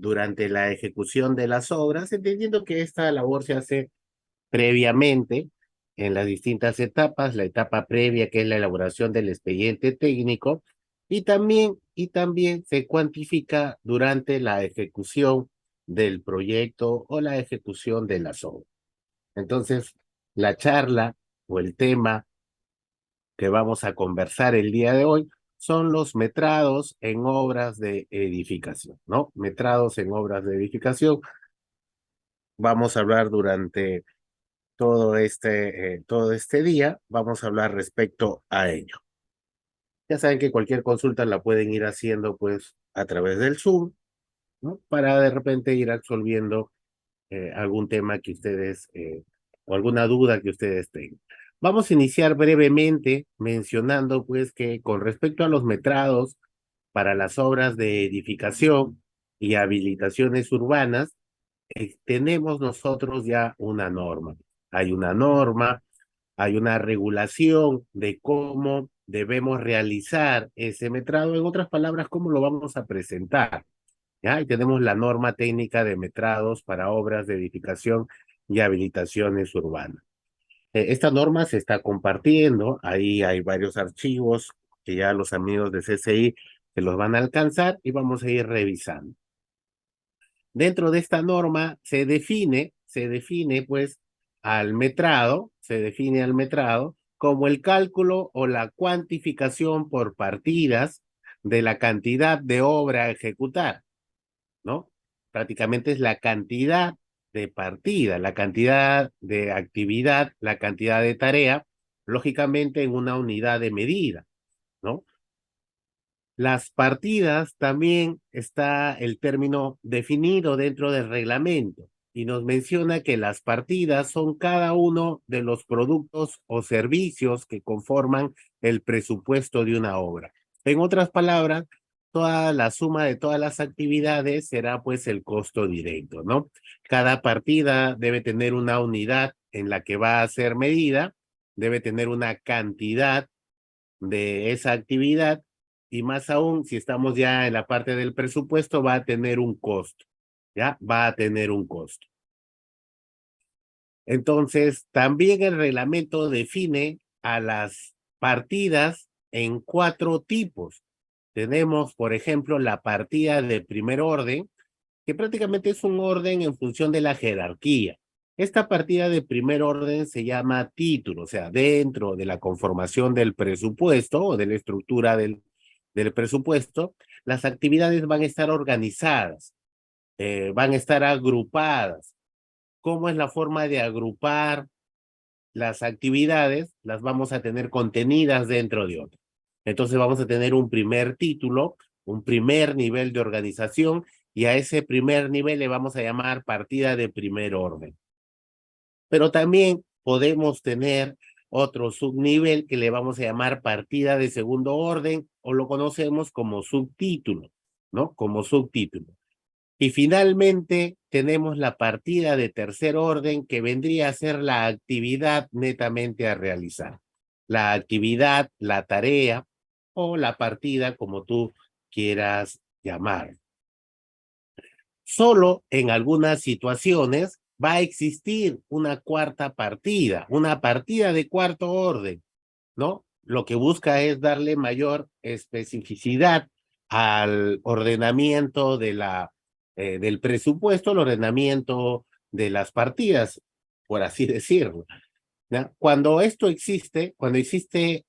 durante la ejecución de las obras, entendiendo que esta labor se hace previamente en las distintas etapas, la etapa previa que es la elaboración del expediente técnico y también se cuantifica durante la ejecución del proyecto o la ejecución de las obras. Entonces, la charla o el tema que vamos a conversar el día de hoy son los metrados en obras de edificación, ¿no? Metrados en obras de edificación. Vamos a hablar durante todo este día, vamos a hablar respecto a ello. Ya saben que cualquier consulta la pueden ir haciendo pues a través del Zoom, ¿no? Para de repente ir absolviendo algún tema que ustedes o alguna duda que ustedes tengan. Vamos a iniciar brevemente mencionando pues que con respecto a los metrados para las obras de edificación y habilitaciones urbanas, tenemos nosotros ya una norma. Hay una norma, hay una regulación de cómo debemos realizar ese metrado, en otras palabras, cómo lo vamos a presentar. ¿Ya? Y tenemos la norma técnica de metrados para obras de edificación y habilitaciones urbanas. Esta norma se está compartiendo, ahí hay varios archivos que ya los amigos de CCI se los van a alcanzar y vamos a ir revisando. Dentro de esta norma se define pues se define al metrado como el cálculo o la cuantificación por partidas de la cantidad de obra a ejecutar, ¿no? Prácticamente es la cantidad de partida, la cantidad de actividad, la cantidad de tarea, lógicamente en una unidad de medida, ¿no? Las partidas también está el término definido dentro del reglamento y nos menciona que las partidas son cada uno de los productos o servicios que conforman el presupuesto de una obra. En otras palabras, toda la suma de todas las actividades será pues el costo directo, ¿no? Cada partida debe tener una unidad en la que va a ser medida, debe tener una cantidad de esa actividad y más aún si estamos ya en la parte del presupuesto va a tener un costo, ¿ya? Va a tener un costo. Entonces, también el reglamento define a las partidas en 4 tipos. Tenemos, por ejemplo, la partida de primer orden, que prácticamente es un orden en función de la jerarquía. Esta partida de primer orden se llama título, o sea, dentro de la conformación del presupuesto o de la estructura del presupuesto, las actividades van a estar organizadas, van a estar agrupadas. ¿Cómo es la forma de agrupar las actividades? Las vamos a tener contenidas dentro de otro. Entonces vamos a tener un primer título, un primer nivel de organización, y a ese primer nivel le vamos a llamar partida de primer orden. Pero también podemos tener otro subnivel que le vamos a llamar partida de segundo orden o lo conocemos como subtítulo, ¿no? Como subtítulo. Y finalmente tenemos la partida de tercer orden que vendría a ser la actividad netamente a realizar. La actividad, la tarea o la partida como tú quieras llamar. Solo en algunas situaciones va a existir una cuarta partida, una partida de cuarto orden, ¿no? Lo que busca es darle mayor especificidad al ordenamiento del presupuesto, el ordenamiento de las partidas, por así decirlo, ¿ya? Cuando existe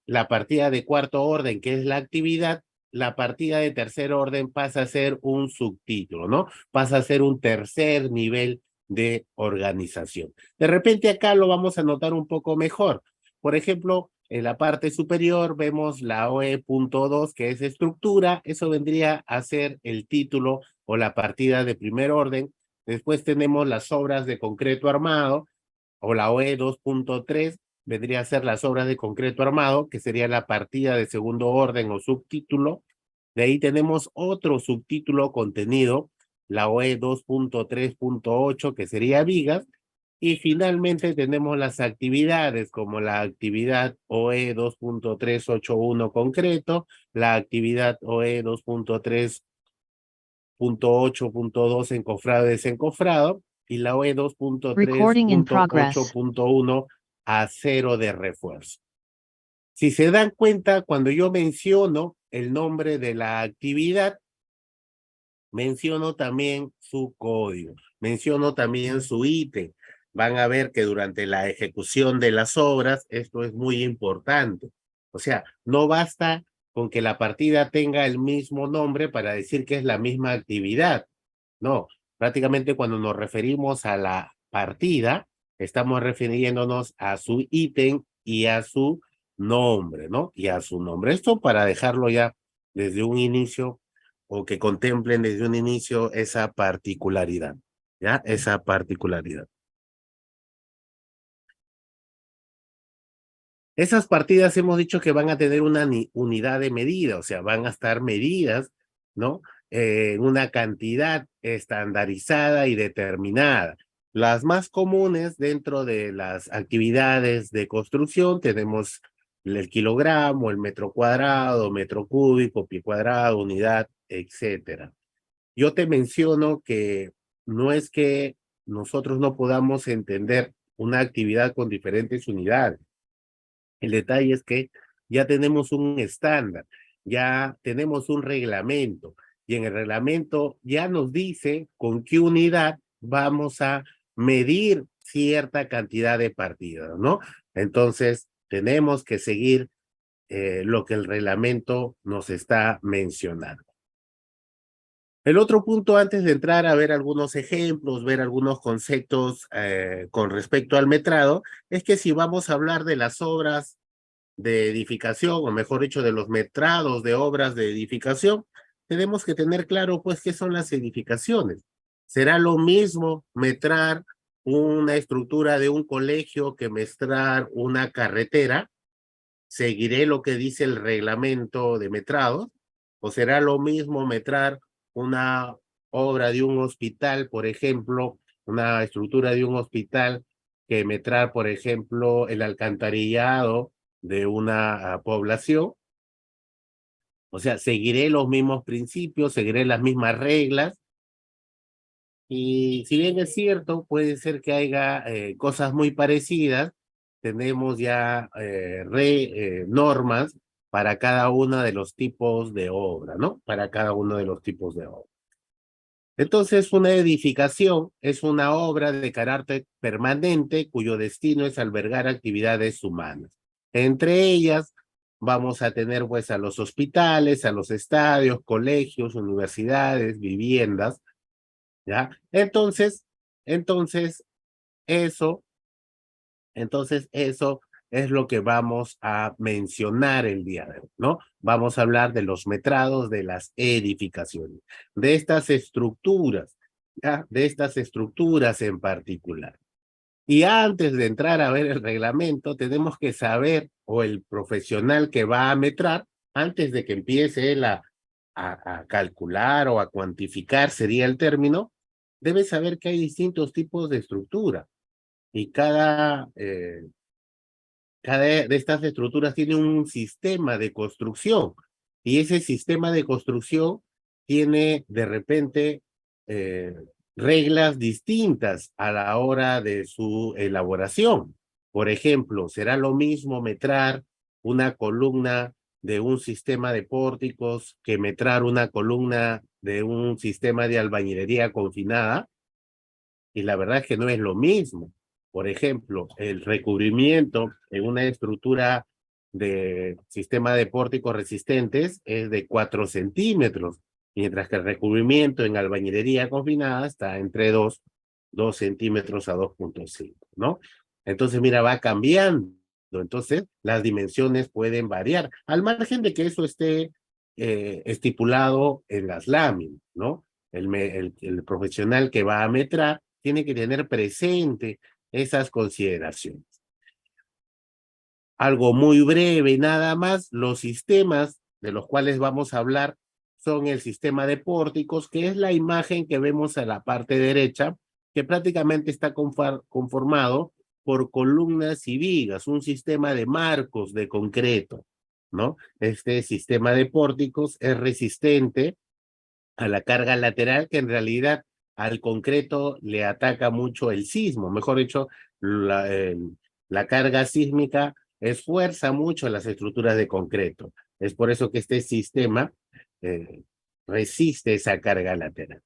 la partida de cuarto orden, que es la actividad, la partida de tercer orden pasa a ser un subtítulo, ¿no? Pasa a ser un tercer nivel de organización. De repente acá lo vamos a notar un poco mejor. Por ejemplo, en la parte superior vemos la OE.2, que es estructura. Eso vendría a ser el título o la partida de primer orden. Después tenemos las obras de concreto armado, o la OE 2.3 vendría a ser las obras de concreto armado, que sería la partida de segundo orden o subtítulo. De ahí tenemos otro subtítulo contenido, la OE 2.3.8, que sería vigas. Y finalmente tenemos las actividades, como la actividad OE 2.381 concreto, la actividad OE 2.3 2.8.2 encofrado y desencofrado, y la OE Recording in progress. 2.3.8.1 acero de refuerzo. Si se dan cuenta, cuando yo menciono el nombre de la actividad, menciono también su código, menciono también su ítem. Van a ver que durante la ejecución de las obras, esto es muy importante. O sea, no basta con que la partida tenga el mismo nombre para decir que es la misma actividad. No, prácticamente cuando nos referimos a la partida, estamos refiriéndonos a su ítem y a su nombre, ¿no? Y a su nombre. Esto para dejarlo ya desde un inicio o que contemplen desde un inicio esa particularidad, ¿ya? Esa particularidad. Esas partidas hemos dicho que van a tener una unidad de medida, o sea, van a estar medidas, ¿no? Una cantidad estandarizada y determinada. Las más comunes dentro de las actividades de construcción tenemos el kilogramo, el metro cuadrado, metro cúbico, pie cuadrado, unidad, etcétera. Yo te menciono que no es que nosotros no podamos entender una actividad con diferentes unidades. El detalle es que ya tenemos un estándar, ya tenemos un reglamento, y en el reglamento ya nos dice con qué unidad vamos a medir cierta cantidad de partidas, ¿no? Entonces, tenemos que seguir lo que el reglamento nos está mencionando. El otro punto, antes de entrar a ver algunos ejemplos, ver algunos conceptos con respecto al metrado, es que si vamos a hablar de las obras de edificación, o mejor dicho, de los metrados de obras de edificación, tenemos que tener claro, pues, qué son las edificaciones. ¿Será lo mismo metrar una estructura de un colegio que metrar una carretera? ¿Seguiré lo que dice el reglamento de metrados? ¿O será lo mismo metrar una obra de un hospital, por ejemplo, una estructura de un hospital, que metrar, por ejemplo, el alcantarillado de una población? O sea, seguiré los mismos principios, seguiré las mismas reglas. Y si bien es cierto, puede ser que haya cosas muy parecidas, tenemos ya normas para cada uno de los tipos de obra, ¿no? Para cada uno de los tipos de obra. Entonces, una edificación es una obra de carácter permanente cuyo destino es albergar actividades humanas. Entre ellas, vamos a tener pues a los hospitales, a los estadios, colegios, universidades, viviendas, ¿ya? Entonces, eso, eso es lo que vamos a mencionar el día de hoy, ¿no? Vamos a hablar de los metrados de las edificaciones, de estas estructuras, ¿ya? De estas estructuras en particular. Y antes de entrar a ver el reglamento, tenemos que saber, o el profesional que va a metrar, antes de que empiece él a calcular o a cuantificar, sería el término, debe saber que hay distintos tipos de estructura. Y cada de estas estructuras tiene un sistema de construcción. Y ese sistema de construcción tiene de repente eh, reglas distintas a la hora de su elaboración. Por ejemplo, será lo mismo metrar una columna de un sistema de pórticos que metrar una columna de un sistema de albañilería confinada, y la verdad es que no es lo mismo. Por ejemplo, el recubrimiento en una estructura de sistema de pórticos resistentes es de 4 centímetros, mientras que el recubrimiento en albañilería confinada está entre 2 centímetros a 2.5, ¿no? Entonces, mira, va cambiando. Entonces, las dimensiones pueden variar, al margen de que eso esté estipulado en las láminas, ¿no? El profesional que va a metrar tiene que tener presente esas consideraciones. Algo muy breve, nada más, los sistemas de los cuales vamos a hablar son el sistema de pórticos, que es la imagen que vemos a la parte derecha, que prácticamente está conformado por columnas y vigas, un sistema de marcos de concreto, ¿no? Este sistema de pórticos es resistente a la carga lateral, que en realidad al concreto le ataca mucho el sismo. Mejor dicho, la carga sísmica esfuerza mucho las estructuras de concreto. Es por eso que este sistema eh, resiste esa carga lateral.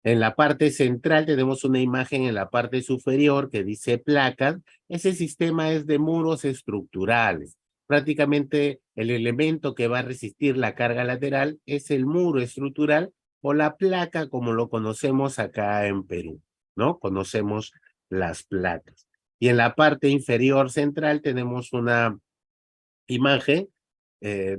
En la parte central tenemos una imagen en la parte superior que dice placas. Ese sistema es de muros estructurales. Prácticamente el elemento que va a resistir la carga lateral es el muro estructural o la placa como lo conocemos acá en Perú, ¿no? Conocemos las placas. Y en la parte inferior central tenemos una imagen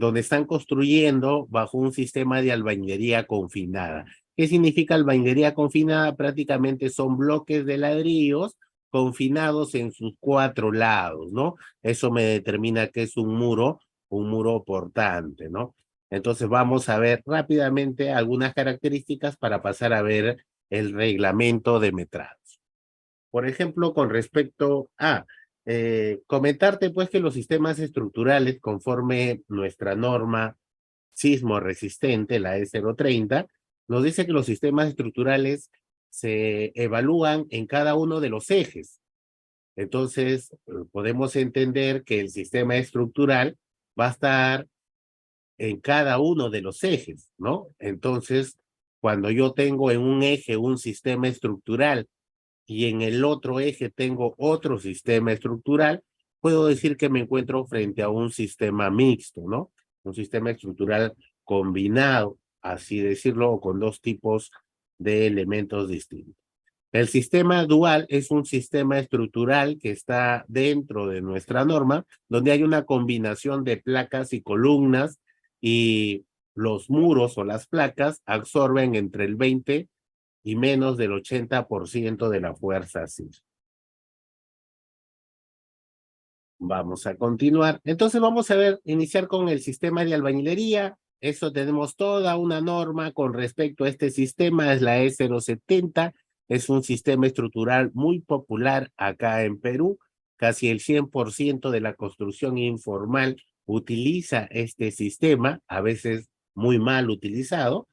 donde están construyendo bajo un sistema de albañilería confinada. ¿Qué significa albañilería confinada? Prácticamente son bloques de ladrillos confinados en sus 4 lados, ¿no? Eso me determina que es un muro portante, ¿no? Entonces vamos a ver rápidamente algunas características para pasar a ver el reglamento de metrados. Por ejemplo, con respecto a comentarte pues que los sistemas estructurales, conforme nuestra norma sismo resistente, la E030, nos dice que los sistemas estructurales se evalúan en cada uno de los ejes. Entonces, podemos entender que el sistema estructural va a estar en cada uno de los ejes, ¿no? Entonces, cuando yo tengo en un eje un sistema estructural y en el otro eje tengo otro sistema estructural, puedo decir que me encuentro frente a un sistema mixto, ¿no? Un sistema estructural combinado, así decirlo, o con 2 tipos de elementos distintos. El sistema dual es un sistema estructural que está dentro de nuestra norma, donde hay una combinación de placas y columnas y los muros o las placas absorben entre el 20 y menos del 80% de la fuerza sísmica. Vamos a continuar. Entonces vamos a ver, iniciar con el sistema de albañilería. Eso tenemos toda una norma con respecto a este sistema, es la E070. Es un sistema estructural muy popular acá en Perú. Casi el 100% de la construcción informal utiliza este sistema, a veces muy mal utilizado,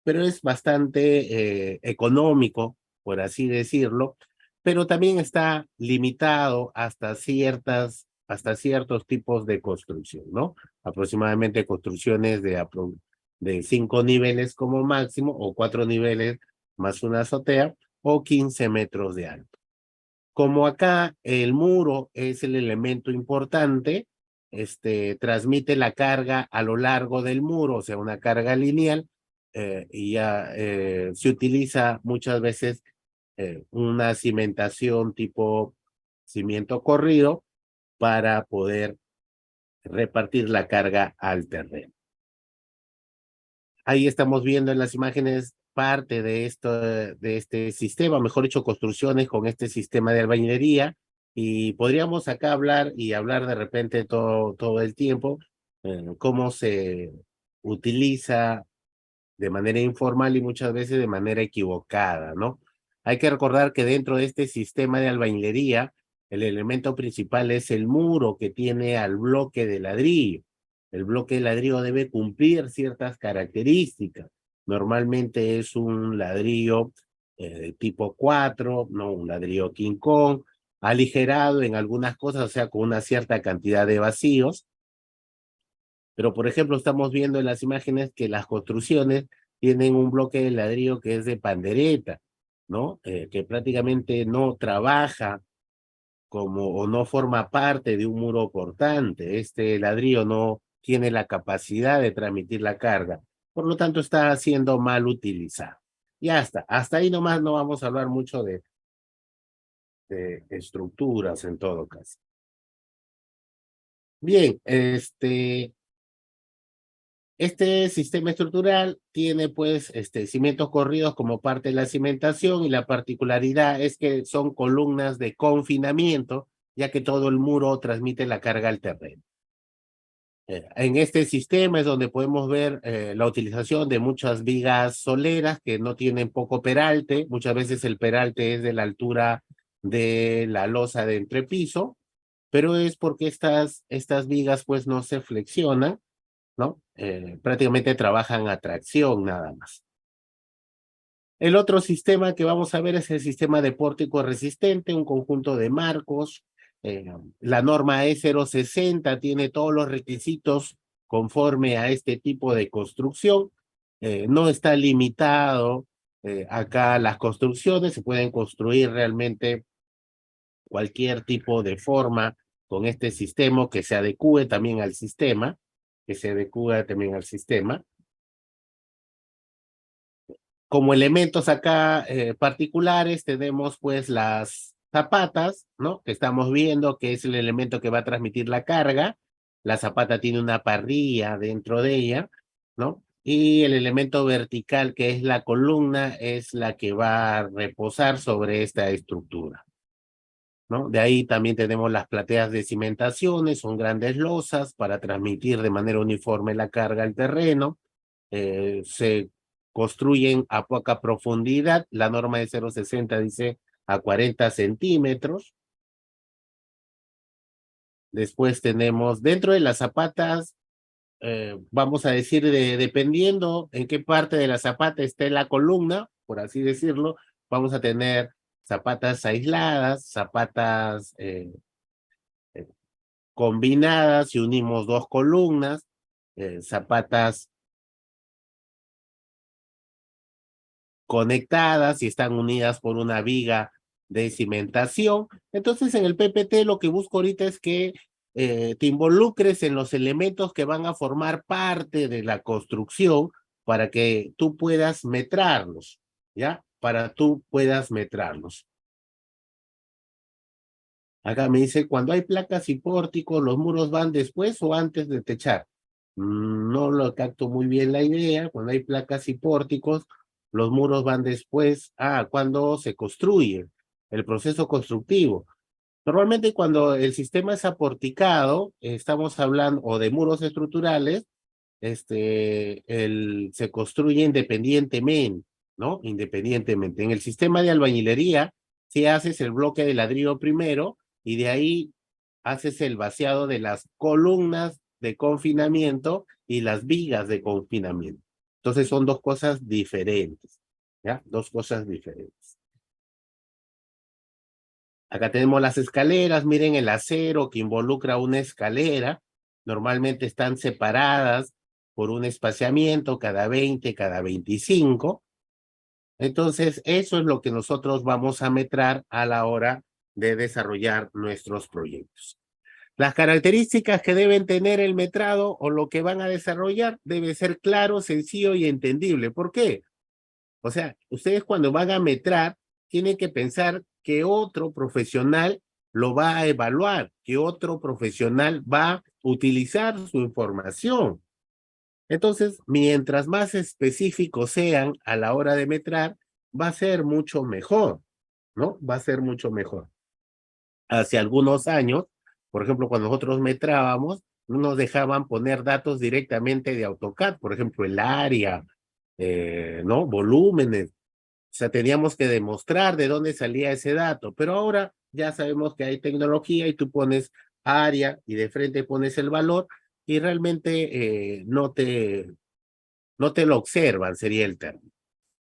pero es bastante económico, por así decirlo, pero también está limitado hasta ciertos tipos de construcción, ¿no? Aproximadamente construcciones de 5 niveles como máximo, o 4 niveles más una azotea, o 15 metros de alto. Como acá el muro es el elemento importante, transmite la carga a lo largo del muro, o sea, una carga lineal, y ya se utiliza muchas veces una cimentación tipo cimiento corrido para poder repartir la carga al terreno. Ahí estamos viendo en las imágenes parte de este sistema, mejor dicho, construcciones con este sistema de albañilería, y podríamos acá hablar de repente todo el tiempo cómo se utiliza de manera informal y muchas veces de manera equivocada, ¿no? Hay que recordar que dentro de este sistema de albañilería, el elemento principal es el muro que tiene al bloque de ladrillo. El bloque de ladrillo debe cumplir ciertas características. Normalmente es un ladrillo de tipo 4, no un ladrillo King Kong, aligerado en algunas cosas, o sea, con una cierta cantidad de vacíos. Pero, por ejemplo, estamos viendo en las imágenes que las construcciones tienen un bloque de ladrillo que es de pandereta, ¿no? Que prácticamente no trabaja o no forma parte de un muro portante. Este ladrillo no tiene la capacidad de transmitir la carga, por lo tanto está siendo mal utilizado. Y hasta ahí nomás, no vamos a hablar mucho de estructuras en todo caso. Bien, este sistema estructural tiene pues cimientos corridos como parte de la cimentación, y la particularidad es que son columnas de confinamiento, ya que todo el muro transmite la carga al terreno. En este sistema es donde podemos ver la utilización de muchas vigas soleras que no tienen poco peralte. Muchas veces el peralte es de la altura de la losa de entrepiso, pero es porque estas vigas pues no se flexionan, ¿no? Prácticamente trabajan a tracción nada más. El otro sistema que vamos a ver es el sistema de pórtico resistente, un conjunto de marcos. La norma E060 tiene todos los requisitos conforme a este tipo de construcción. No está limitado acá las construcciones, se pueden construir realmente cualquier tipo de forma con este sistema que se adecue también al sistema, que se adecue también al sistema. Como elementos acá particulares tenemos pues las zapatas, ¿no? Que estamos viendo que es el elemento que va a transmitir la carga. La zapata tiene una parrilla dentro de ella, ¿no? Y el elemento vertical que es la columna es la que va a reposar sobre esta estructura, ¿no? De ahí también tenemos las plateas de cimentaciones, son grandes losas para transmitir de manera uniforme la carga al terreno. Se construyen a poca profundidad, la norma de 0,60 dice a 40 centímetros. Después tenemos dentro de las zapatas, vamos a decir, dependiendo en qué parte de la zapata esté la columna, por así decirlo, vamos a tener zapatas aisladas, zapatas combinadas, si unimos dos columnas, zapatas conectadas y están unidas por una viga de cimentación. Entonces, en el PPT lo que busco ahorita es que te involucres en los elementos que van a formar parte de la construcción para que tú puedas metrarlos, ¿ya? Para tú puedas metrarlos. Acá me dice, cuando hay placas y pórticos, ¿los muros van después o antes de techar? No lo capto muy bien la idea. Cuando hay placas y pórticos, los muros van después. Cuando se construye, el proceso constructivo. Normalmente cuando el sistema es aporticado, estamos hablando, o de muros estructurales, se construye independientemente, ¿no? Independientemente. En el sistema de albañilería, si haces el bloque de ladrillo primero y de ahí haces el vaciado de las columnas de confinamiento y las vigas de confinamiento. Entonces son dos cosas diferentes, ¿ya? Dos cosas diferentes. Acá tenemos las escaleras, miren el acero que involucra una escalera, normalmente están separadas por un espaciamiento cada 20, cada 25. Entonces, eso es lo que nosotros vamos a metrar a la hora de desarrollar nuestros proyectos. Las características que deben tener el metrado o lo que van a desarrollar debe ser claro, sencillo y entendible. ¿Por qué? O sea, ustedes cuando van a metrar, tienen que pensar que otro profesional lo va a evaluar, que otro profesional va a utilizar su información. Entonces, mientras más específicos sean a la hora de metrar, va a ser mucho mejor, ¿no? Va a ser mucho mejor. Hace algunos años, por ejemplo, cuando nosotros metrábamos, no nos dejaban poner datos directamente de AutoCAD, por ejemplo, el área, ¿no? Volúmenes. O sea, teníamos que demostrar de dónde salía ese dato, pero ahora ya sabemos que hay tecnología y tú pones área y de frente pones el valor y realmente no te lo observan, sería el término,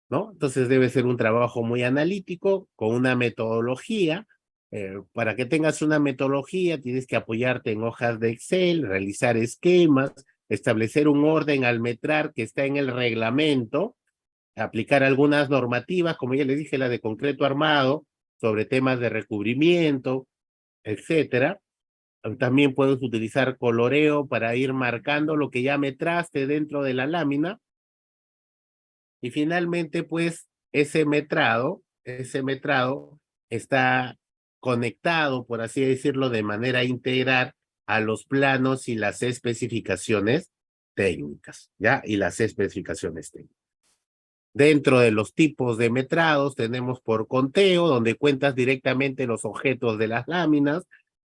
¿no? Entonces debe ser un trabajo muy analítico, con una metodología. Para que tengas una metodología, tienes que apoyarte en hojas de Excel, realizar esquemas, establecer un orden al metrar que está en el reglamento, aplicar algunas normativas, como ya les dije, la de concreto armado, sobre temas de recubrimiento, etcétera. También puedes utilizar coloreo para ir marcando lo que ya metraste dentro de la lámina. Y finalmente, pues, ese metrado está conectado, por así decirlo, de manera integral a los planos y las especificaciones técnicas, ¿ya? Y las especificaciones técnicas. Dentro de los tipos de metrados tenemos por conteo, donde cuentas directamente los objetos de las láminas,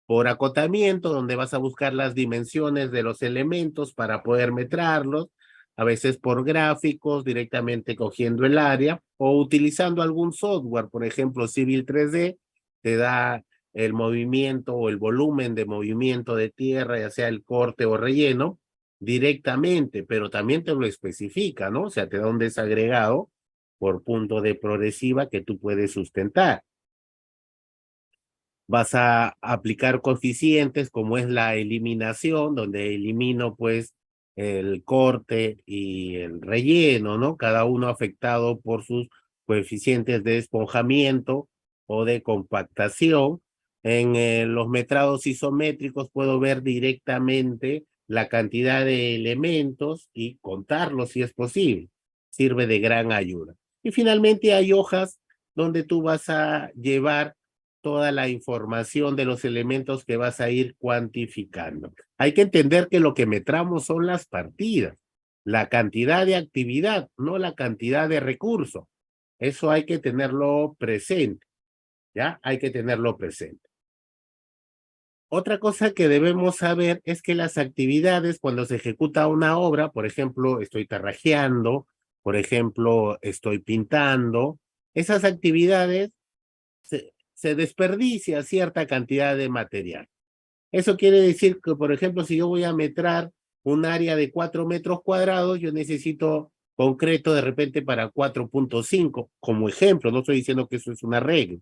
por acotamiento, donde vas a buscar las dimensiones de los elementos para poder metrarlos, a veces por gráficos, directamente cogiendo el área, o utilizando algún software, por ejemplo, Civil 3D, te da el movimiento o el volumen de movimiento de tierra, ya sea el corte o relleno, directamente, pero también te lo especifica, ¿no? O sea, te da un desagregado por punto de progresiva que tú puedes sustentar. Vas a aplicar coeficientes como es la eliminación, donde elimino pues el corte y el relleno, ¿no? Cada uno afectado por sus coeficientes de esponjamiento o de compactación. En los metrados isométricos puedo ver directamente la cantidad de elementos y contarlos si es posible. Sirve de gran ayuda. Y finalmente hay hojas donde tú vas a llevar toda la información de los elementos que vas a ir cuantificando. Hay que entender que lo que metramos son las partidas, la cantidad de actividad, no la cantidad de recursos. Eso hay que tenerlo presente, ¿ya? Hay que tenerlo presente. Otra cosa que debemos saber es que las actividades, cuando se ejecuta una obra, por ejemplo, estoy tarrajeando, por ejemplo, estoy pintando, esas actividades se desperdicia cierta cantidad de material. Eso quiere decir que, por ejemplo, si yo voy a metrar un área de 4 metros cuadrados, yo necesito concreto de repente para 4.5, como ejemplo, no estoy diciendo que eso es una regla.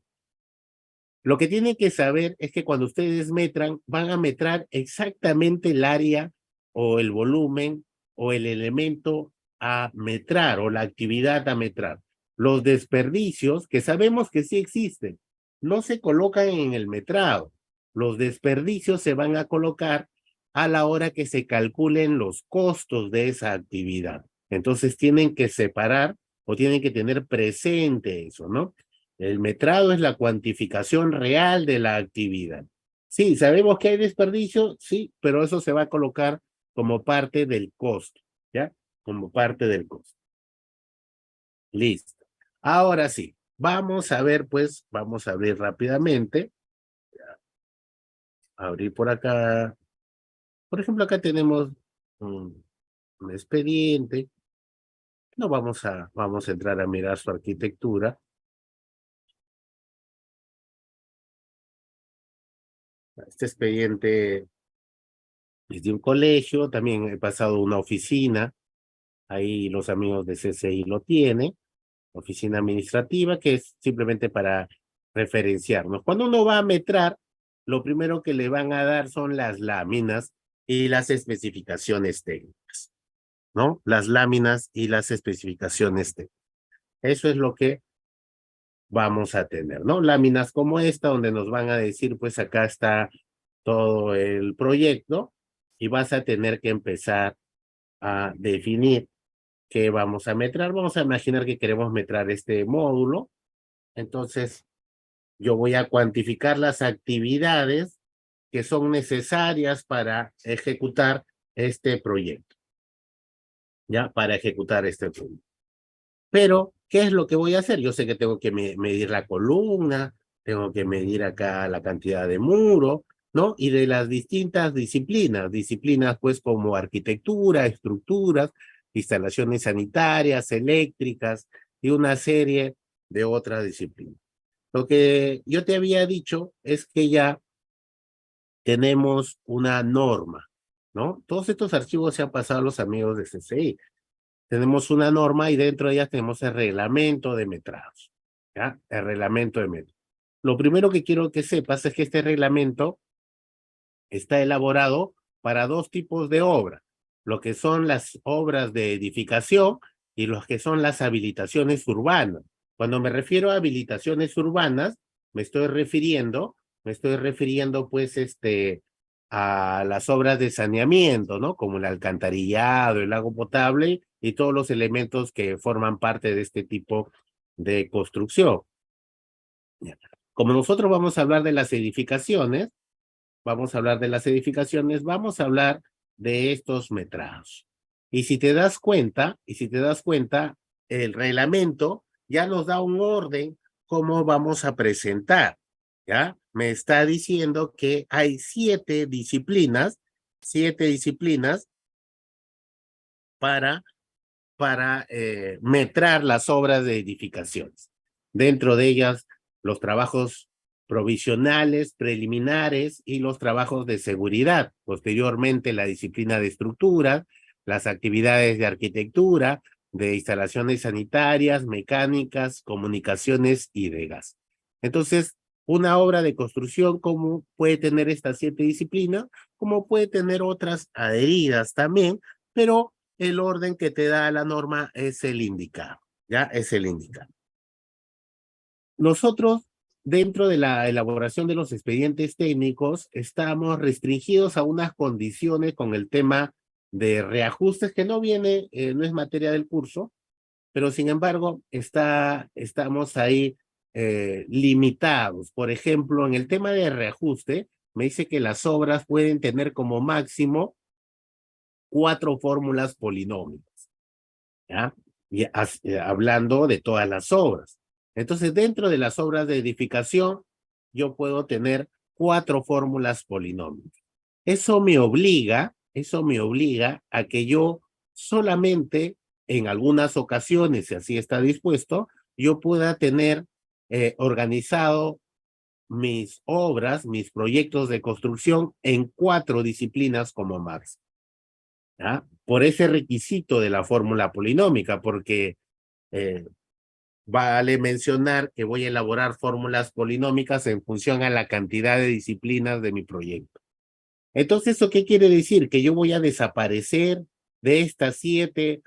Lo que tienen que saber es que cuando ustedes metran, van a metrar exactamente el área o el volumen o el elemento a metrar o la actividad a metrar. Los desperdicios, que sabemos que sí existen, no se colocan en el metrado. Los desperdicios se van a colocar a la hora que se calculen los costos de esa actividad. Entonces tienen que separar o tienen que tener presente eso, ¿no? El metrado es la cuantificación real de la actividad. Sí, sabemos que hay desperdicio, sí, pero eso se va a colocar como parte del costo, ¿ya? Como parte del costo. Listo. Ahora sí, vamos a ver, pues, vamos a abrir rápidamente. Abrir por acá. Por ejemplo, acá tenemos un expediente. No vamos a entrar a mirar su arquitectura. Este expediente es de un colegio, también he pasado una oficina, ahí los amigos de CCI lo tienen, oficina administrativa, que es simplemente para referenciarnos. Cuando uno va a metrar, lo primero que le van a dar son las láminas y las especificaciones técnicas, ¿no? Las láminas y las especificaciones técnicas. Eso es lo que vamos a tener, ¿no? Láminas como esta, donde nos van a decir, pues acá está todo el proyecto y vas a tener que empezar a definir qué vamos a metrar. Vamos a imaginar que queremos metrar este módulo. Entonces, yo voy a cuantificar las actividades que son necesarias para ejecutar este proyecto, ¿ya? Para ejecutar este proyecto. Pero, ¿qué es lo que voy a hacer? Yo sé que tengo que medir la columna, tengo que medir acá la cantidad de muro, ¿no? Y de las distintas disciplinas pues como arquitectura, estructuras, instalaciones sanitarias, eléctricas y una serie de otras disciplinas. Lo que yo te había dicho es que ya tenemos una norma, ¿no? Todos estos archivos se han pasado a los amigos de CCI. Tenemos una norma y dentro de ellas tenemos el reglamento de metrados, ¿ya? El reglamento de metrados. Lo primero que quiero que sepas es que este reglamento está elaborado para dos tipos de obras, lo que son las obras de edificación y los que son las habilitaciones urbanas. Cuando me refiero a habilitaciones urbanas, me estoy refiriendo pues a las obras de saneamiento, ¿no? Como el alcantarillado, el agua potable y todos los elementos que forman parte de este tipo de construcción. Como nosotros vamos a hablar de las edificaciones, vamos a hablar de estos metrados. Y si te das cuenta, el reglamento ya nos da un orden cómo vamos a presentar, ¿ya? Me está diciendo que hay 7 disciplinas para metrar las obras de edificaciones. Dentro de ellas, los trabajos provisionales, preliminares y los trabajos de seguridad. Posteriormente, la disciplina de estructura, las actividades de arquitectura, de instalaciones sanitarias, mecánicas, comunicaciones y de gas. Entonces, una obra de construcción como puede tener estas 7 disciplinas, como puede tener otras adheridas también, pero el orden que te da la norma es el indicado, ¿ya? Es el indicado. Nosotros, dentro de la elaboración de los expedientes técnicos, estamos restringidos a unas condiciones con el tema de reajustes que no viene, no es materia del curso, pero sin embargo estamos ahí limitados. Por ejemplo, en el tema de reajuste, me dice que las obras pueden tener como máximo 4 fórmulas polinómicas, ¿ya? Y hablando de todas las obras. Entonces, dentro de las obras de edificación, yo puedo tener 4 fórmulas polinómicas. Eso me obliga a que yo solamente en algunas ocasiones, si así está dispuesto, yo pueda tener organizado mis obras, mis proyectos de construcción en 4 disciplinas como máximo, ¿ya? Por ese requisito de la fórmula polinómica, porque vale mencionar que voy a elaborar fórmulas polinómicas en función a la cantidad de disciplinas de mi proyecto. Entonces, ¿eso qué quiere decir? Que yo voy a desaparecer de estas 7,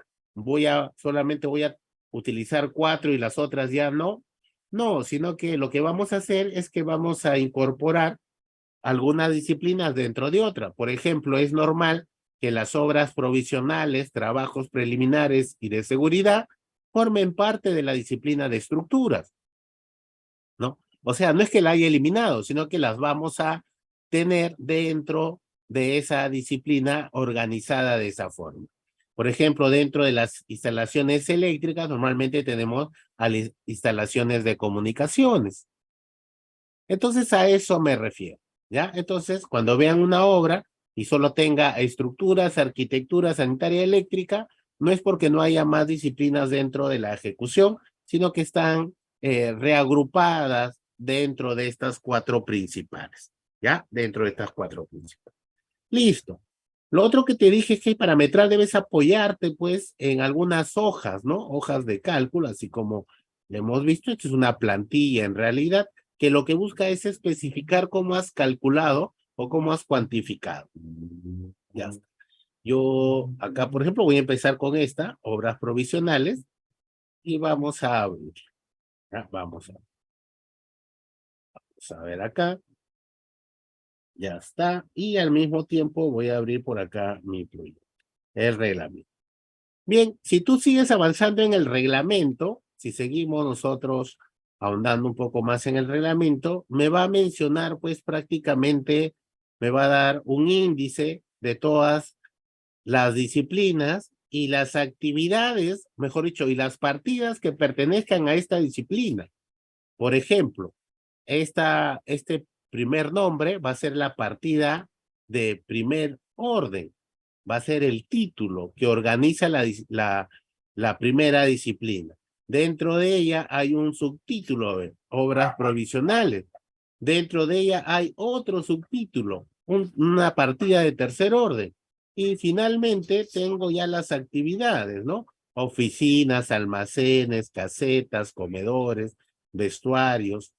solamente voy a utilizar 4 y las otras ya no. No, sino que lo que vamos a hacer es que vamos a incorporar algunas disciplinas dentro de otra. Por ejemplo, es normal que las obras provisionales, trabajos preliminares y de seguridad formen parte de la disciplina de estructuras, ¿no? O sea, no es que la haya eliminado, sino que las vamos a tener dentro de esa disciplina organizada de esa forma. Por ejemplo, dentro de las instalaciones eléctricas, normalmente tenemos instalaciones de comunicaciones. Entonces, a eso me refiero, ¿ya? Entonces, cuando vean una obra y solo tenga estructuras, arquitectura, sanitaria, eléctrica, no es porque no haya más disciplinas dentro de la ejecución, sino que están reagrupadas dentro de estas 4 principales, ¿ya? Dentro de estas 4 principales. Listo. Lo otro que te dije es que para metrar debes apoyarte, pues, en algunas hojas, ¿no? Hojas de cálculo, así como le hemos visto. Esto es una plantilla, en realidad, que lo que busca es especificar cómo has calculado o cómo has cuantificado. Ya está. Yo acá, por ejemplo, voy a empezar con esta, obras provisionales, y vamos a abrir. ¿Ya? Vamos a ver acá. Ya está. Y al mismo tiempo voy a abrir por acá mi proyecto, el reglamento. Bien, si tú sigues avanzando en el reglamento, si seguimos nosotros ahondando un poco más en el reglamento, me va a mencionar, pues prácticamente me va a dar un índice de todas las disciplinas y las actividades, mejor dicho, y las partidas que pertenezcan a esta disciplina. Por ejemplo, este primer nombre va a ser la partida de primer orden, va a ser el título que organiza la primera disciplina. Dentro de ella hay un subtítulo de obras provisionales. Dentro de ella hay otro subtítulo, una partida de tercer orden. Y finalmente tengo ya las actividades, ¿no? Oficinas, almacenes, casetas, comedores, vestuarios,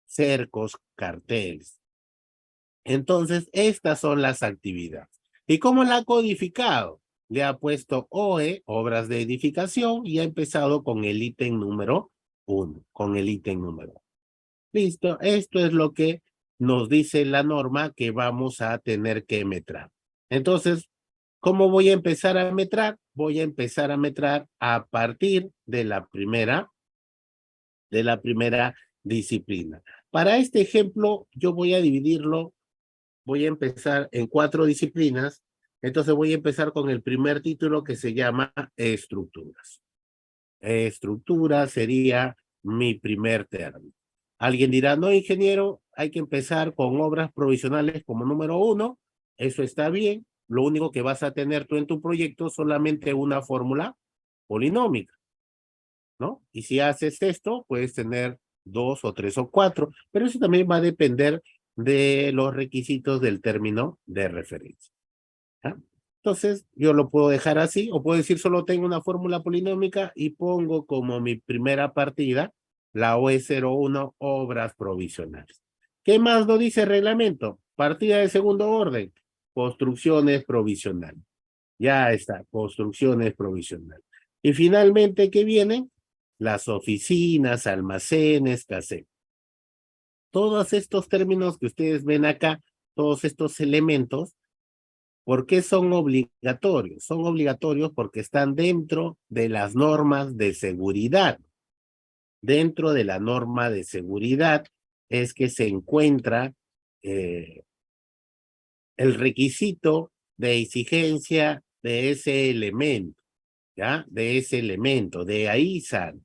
cercos, carteles. Entonces, estas son las actividades. ¿Y cómo la ha codificado? Le ha puesto OE, obras de edificación, y ha empezado con el ítem número 1, con el ítem número 1. Listo, esto es lo que nos dice la norma que vamos a tener que metrar. Entonces, ¿cómo voy a empezar a metrar? Voy a empezar a metrar a partir de la primera disciplina. Para este ejemplo, yo voy a dividirlo, voy a empezar en 4 disciplinas, entonces voy a empezar con el primer título que se llama estructuras. Estructura sería mi primer término. Alguien dirá, no, ingeniero, hay que empezar con obras provisionales como número 1, eso está bien, lo único que vas a tener tú en tu proyecto es solamente una fórmula polinómica, ¿no? Y si haces esto, puedes tener 2 o 3 o 4, pero eso también va a depender de los requisitos del término de referencia, ¿ah? Entonces, yo lo puedo dejar así, o puedo decir solo tengo una fórmula polinómica y pongo como mi primera partida la OE01, obras provisionales. ¿Qué más lo dice el reglamento? Partida de segundo orden, construcciones provisionales. Ya está, construcciones provisionales. Y finalmente, ¿qué vienen? Las oficinas, almacenes, casetas. Todos estos términos que ustedes ven acá, todos estos elementos, ¿por qué son obligatorios? Son obligatorios porque están dentro de las normas de seguridad. Dentro de la norma de seguridad es que se encuentra el requisito de exigencia de ese elemento, ¿ya? De ese elemento, de ahí sale,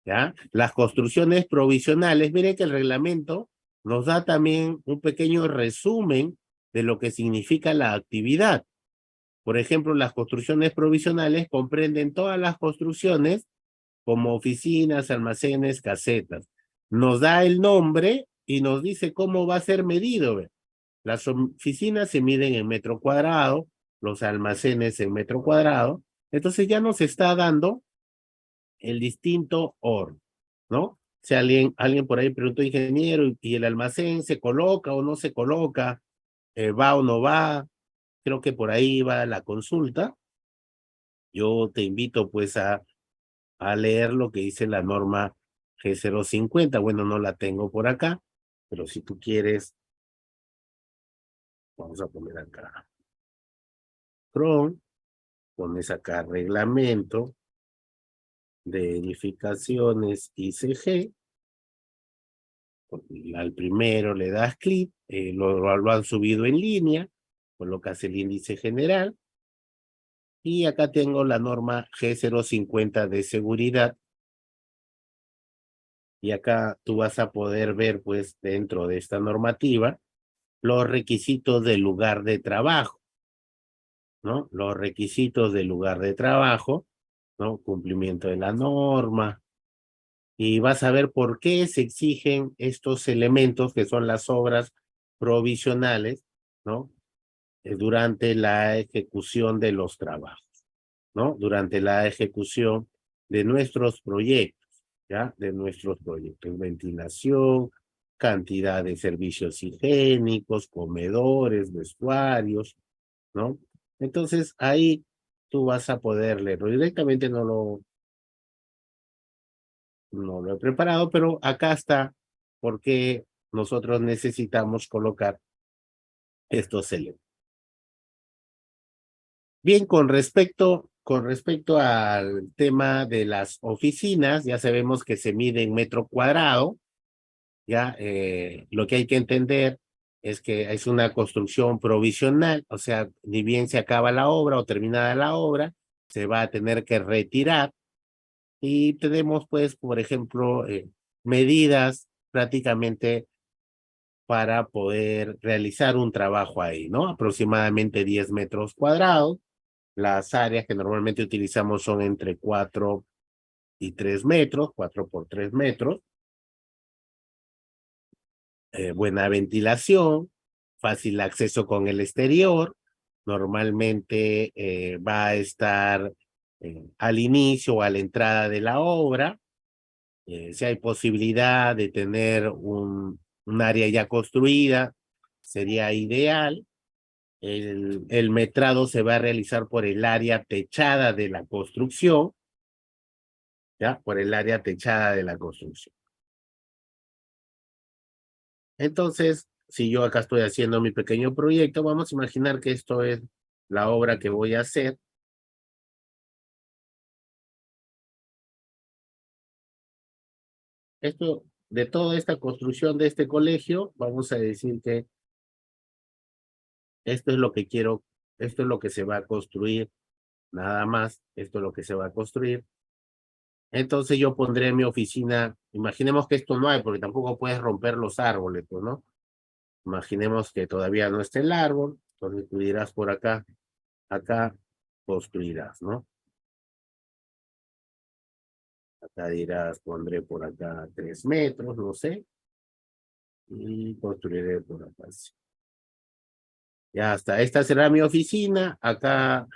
¿ya? Las construcciones provisionales, miren que el reglamento nos da también un pequeño resumen de lo que significa la actividad. Por ejemplo, las construcciones provisionales comprenden todas las construcciones como oficinas, almacenes, casetas. Nos da el nombre y nos dice cómo va a ser medido. ¿Ve? Las oficinas se miden en metro cuadrado, los almacenes en metro cuadrado. Entonces ya nos está dando el distinto orden, ¿no? Si alguien por ahí preguntó, ingeniero, ¿y el almacén se coloca o no se coloca? ¿Va o no va? Creo que por ahí va la consulta. Yo te invito pues a leer lo que dice la norma G050. Bueno, no la tengo por acá, pero si tú quieres, vamos a poner acá Chrome, pones acá reglamento de edificaciones ICG, al primero le das clic, lo han subido en línea, colocas el índice general, y acá tengo la norma G050 de seguridad, y acá tú vas a poder ver, pues, dentro de esta normativa, los requisitos del lugar de trabajo, ¿no? Los requisitos del lugar de trabajo, ¿no? Cumplimiento de la norma, y vas a ver por qué se exigen estos elementos que son las obras provisionales, ¿no? Durante la ejecución de los trabajos, ¿no? Durante la ejecución de nuestros proyectos, ¿ya? De nuestros proyectos, ventilación, cantidad de servicios higiénicos, comedores, vestuarios, ¿no? Entonces ahí tú vas a poder leerlo. Directamente no lo he preparado, pero acá está porque nosotros necesitamos colocar estos elementos. Bien, con respecto al tema de las oficinas, ya sabemos que se mide en metro cuadrado, ya lo que hay que entender es que es una construcción provisional, o sea, ni bien se acaba la obra o terminada la obra, se va a tener que retirar y tenemos pues, por ejemplo, medidas prácticamente para poder realizar un trabajo ahí, ¿no? Aproximadamente 10 metros cuadrados. Las áreas que normalmente utilizamos son entre 4 y 3 metros, 4 por 3 metros. Buena ventilación, fácil acceso con el exterior. Normalmente va a estar al inicio o a la entrada de la obra. Si hay posibilidad de tener un área ya construida, sería ideal. El metrado se va a realizar por el área techada de la construcción, ¿ya? Por el área techada de la construcción. Entonces, si yo acá estoy haciendo mi pequeño proyecto, vamos a imaginar que esto es la obra que voy a hacer. Esto, de toda esta construcción de este colegio, vamos a decir que esto es lo que quiero, esto es lo que se va a construir, nada más, esto es lo que se va a construir. Entonces yo pondré en mi oficina, imaginemos que esto no hay, porque tampoco puedes romper los árboles, pues, ¿no? Imaginemos que todavía no está el árbol, entonces tú dirás por acá construirás, ¿no? Acá dirás, pondré por acá 3 metros, no sé, y construiré por acá. Ya está, esta será mi oficina, acá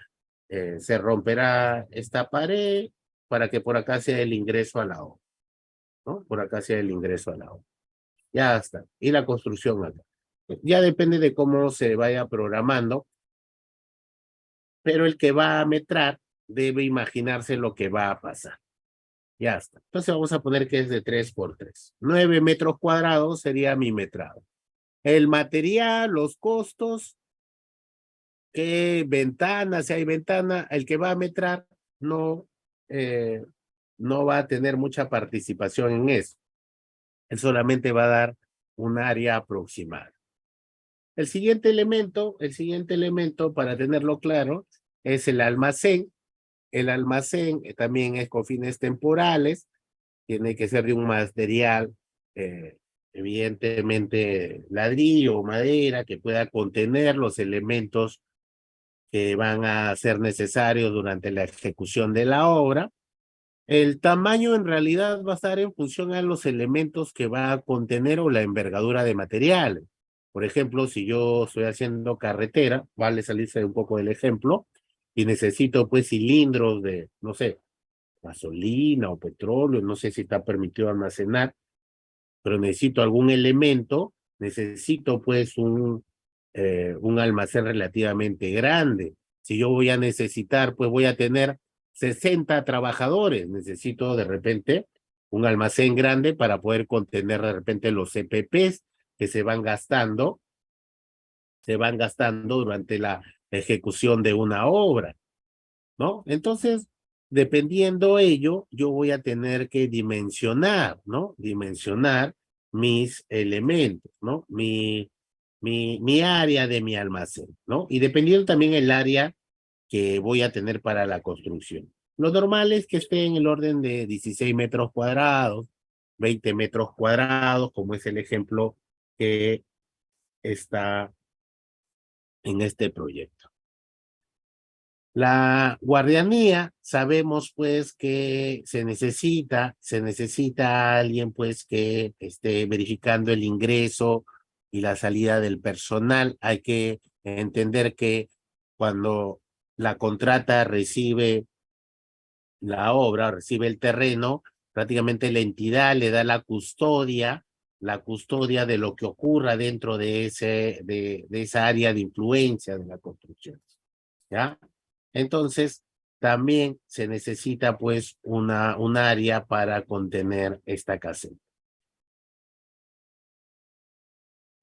se romperá esta pared para que por acá sea el ingreso a la obra, ¿no? Por acá sea el ingreso a la obra. Ya está. Y la construcción acá. Ya depende de cómo se vaya programando, pero el que va a metrar debe imaginarse lo que va a pasar. Ya está. Entonces vamos a poner que es de 3 por 3. 9 metros cuadrados sería mi metrado. El material, los costos, qué ventana, si hay ventana, el que va a metrar no, eh, no va a tener mucha participación en eso. Él solamente va a dar un área aproximada. El siguiente elemento para tenerlo claro es el almacén. El almacén también es con fines temporales, tiene que ser de un material, evidentemente ladrillo o madera, que pueda contener los elementos que van a ser necesarios durante la ejecución de la obra. El tamaño en realidad va a estar en función a los elementos que va a contener o la envergadura de materiales. Por ejemplo, si yo estoy haciendo carretera, vale salirse un poco del ejemplo, y necesito pues cilindros de, no sé, gasolina o petróleo, no sé si está permitido almacenar, pero necesito algún elemento, necesito pues un almacén relativamente grande. Si yo voy a necesitar, pues voy a tener 60 trabajadores, necesito de repente un almacén grande para poder contener de repente los CPPs que se van gastando durante la ejecución de una obra, ¿no? Entonces, dependiendo ello, yo voy a tener que dimensionar, ¿no? Dimensionar mis elementos, ¿no? Mi área de mi almacén, ¿no? Y dependiendo también el área que voy a tener para la construcción. Lo normal es que esté en el orden de 16 metros cuadrados, 20 metros cuadrados, como es el ejemplo que está en este proyecto. La guardianía, sabemos pues que se necesita alguien pues que esté verificando el ingreso y la salida del personal. Hay que entender que cuando la contrata recibe la obra, recibe el terreno, prácticamente la entidad le da la custodia de lo que ocurra dentro de esa área de influencia de la construcción. ¿Ya? Entonces, también se necesita pues un área para contener esta caseta.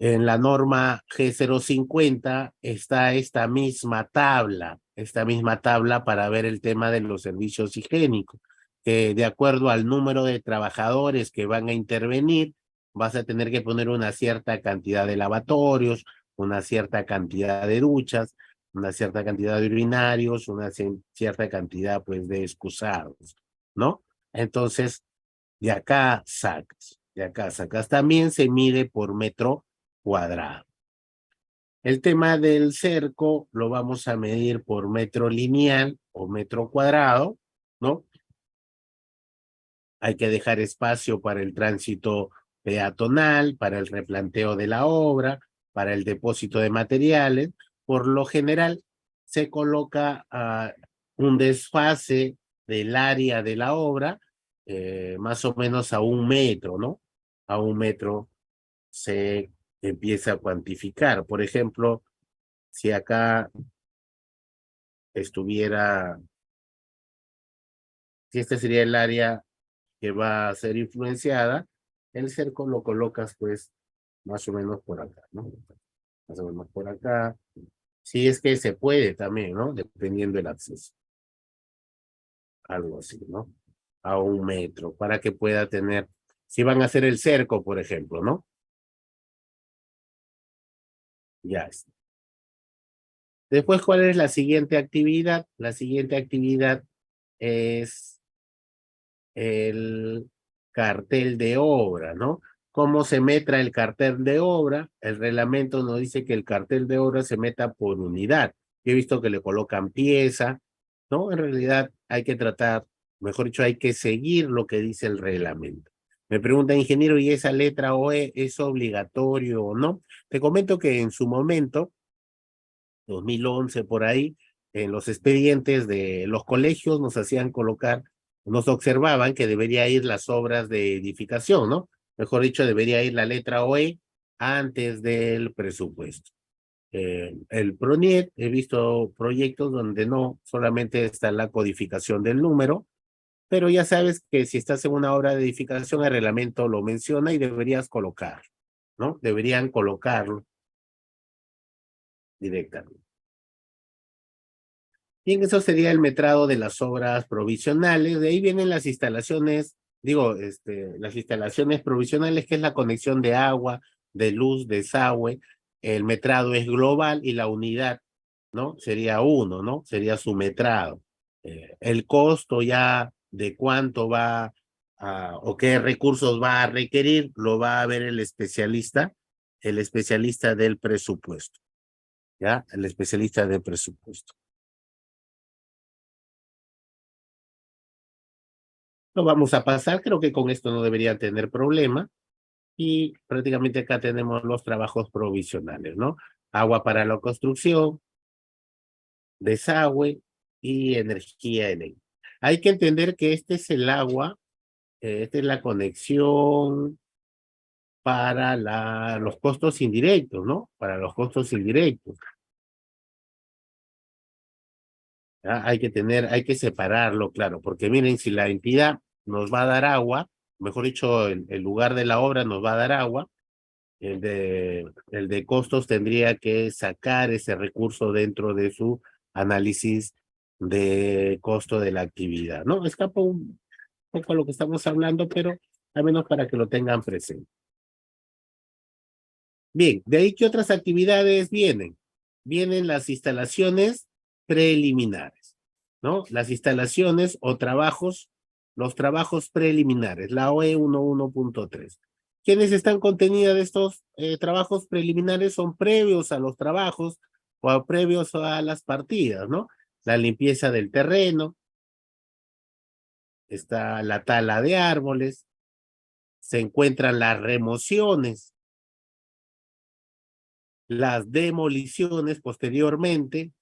En la norma G050 está esta misma tabla para ver el tema de los servicios higiénicos, que de acuerdo al número de trabajadores que van a intervenir, vas a tener que poner una cierta cantidad de lavatorios, una cierta cantidad de duchas, una cierta cantidad de urinarios, una cierta cantidad pues de excusados, ¿no? Entonces, de acá sacas. También se mide por metro cuadrado. El tema del cerco lo vamos a medir por metro lineal o metro cuadrado, ¿no? Hay que dejar espacio para el tránsito peatonal, para el replanteo de la obra, para el depósito de materiales. Por lo general, se coloca un desfase del área de la obra, más o menos a 1 metro, ¿no? A 1 metro se empieza a cuantificar. Por ejemplo, si acá estuviera, si este sería el área que va a ser influenciada, el cerco lo colocas pues más o menos por acá, ¿no? Más o menos por acá. Si es que se puede también, ¿no? Dependiendo del acceso. Algo así, ¿no? A 1 metro, para que pueda tener, si van a hacer el cerco, por ejemplo, ¿no? Ya está. Después, ¿cuál es la siguiente actividad? La siguiente actividad es el cartel de obra, ¿no? ¿Cómo se metra el cartel de obra? El reglamento nos dice que el cartel de obra se meta por unidad. Yo he visto que le colocan pieza, ¿no? En realidad hay que tratar, mejor dicho, hay que seguir lo que dice el reglamento. Me pregunta, ingeniero, ¿y esa letra OE es obligatorio o no? Te comento que en su momento 2011 por ahí, en los expedientes de los colegios nos hacían colocar, nos observaban que debería ir las obras de edificación, ¿no? Mejor dicho, debería ir la letra OE antes del presupuesto. El PRONIET, he visto proyectos donde no, solamente está la codificación del número, pero ya sabes que si estás en una obra de edificación, el reglamento lo menciona y deberías colocar, ¿no? Deberían colocarlo directamente. Bien, eso sería el metrado de las obras provisionales. De ahí vienen las instalaciones, digo, las instalaciones provisionales, que es la conexión de agua, de luz, desagüe. El metrado es global y la unidad, ¿no? Sería uno, ¿no? Sería su metrado. El costo ya de cuánto va o qué recursos va a requerir, lo va a ver el especialista del presupuesto, ¿ya? El especialista del presupuesto. Lo vamos a pasar, creo que con esto no deberían tener problema. Y prácticamente acá tenemos los trabajos provisionales, ¿no? Agua para la construcción, desagüe y energía eléctrica. Hay que entender que este es el agua, esta es la conexión para los costos indirectos, ¿no? Para los costos indirectos. ¿Ya? Hay que separarlo, claro, porque miren, si la entidad nos va a dar agua, mejor dicho, el lugar de la obra nos va a dar agua, el de costos tendría que sacar ese recurso dentro de su análisis de costo de la actividad, ¿no? Escapa un poco a lo que estamos hablando, pero al menos para que lo tengan presente. Bien, de ahí que otras actividades vienen. Vienen las instalaciones preliminares, ¿no? Las instalaciones o trabajos, los trabajos preliminares, la OE 11.3. ¿Quiénes están contenidas de estos trabajos preliminares? Son previos a los trabajos o previos a las partidas, ¿no? La limpieza del terreno, está la tala de árboles, se encuentran las remociones, las demoliciones posteriormente,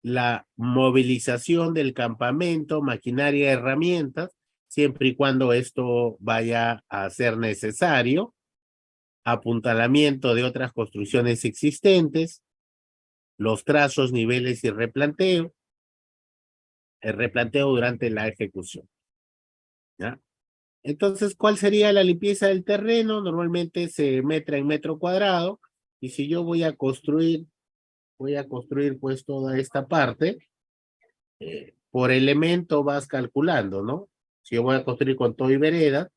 la movilización del campamento, maquinaria, herramientas, siempre y cuando esto vaya a ser necesario, apuntalamiento de otras construcciones existentes, los trazos, niveles y replanteo, el replanteo durante la ejecución, ¿ya? Entonces, ¿cuál sería la limpieza del terreno? Normalmente se metra en metro cuadrado, y si yo voy a construir pues toda esta parte, por elemento vas calculando, ¿no? Si yo voy a construir con todo y vereda,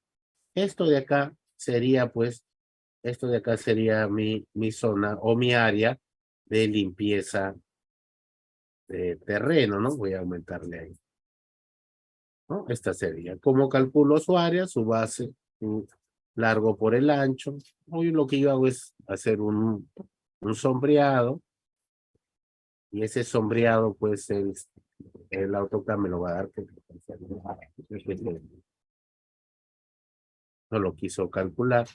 esto de acá sería pues, esto de acá sería mi zona o mi área de limpieza de terreno, ¿no? Voy a aumentarle ahí, ¿no? Esta sería. ¿Cómo calculo su área? Su base, su largo por el ancho. Hoy lo que yo hago es hacer un sombreado, y ese sombreado pues el AutoCAD me lo va a dar, porque no lo quiso calcular.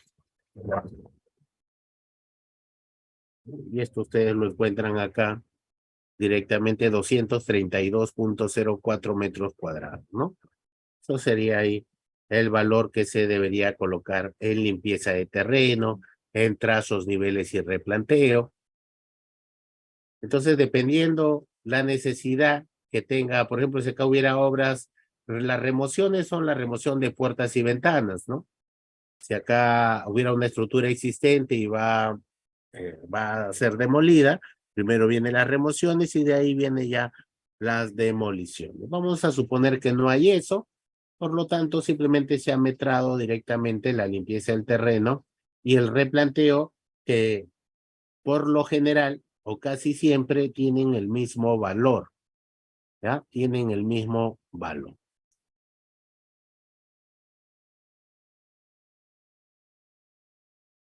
Y esto ustedes lo encuentran acá directamente, 232.04 metros cuadrados, ¿no? Eso sería ahí el valor que se debería colocar en limpieza de terreno, en trazos, niveles y replanteo. Entonces, dependiendo la necesidad que tenga, por ejemplo, si acá hubiera obras, las remociones son la remoción de puertas y ventanas, ¿no? Si acá hubiera una estructura existente y va a ser demolida, primero vienen las remociones y de ahí viene ya las demoliciones. Vamos a suponer que no hay eso, por lo tanto simplemente se ha metrado directamente la limpieza del terreno y el replanteo, que por lo general o casi siempre tienen el mismo valor, ¿ya? Tienen el mismo valor.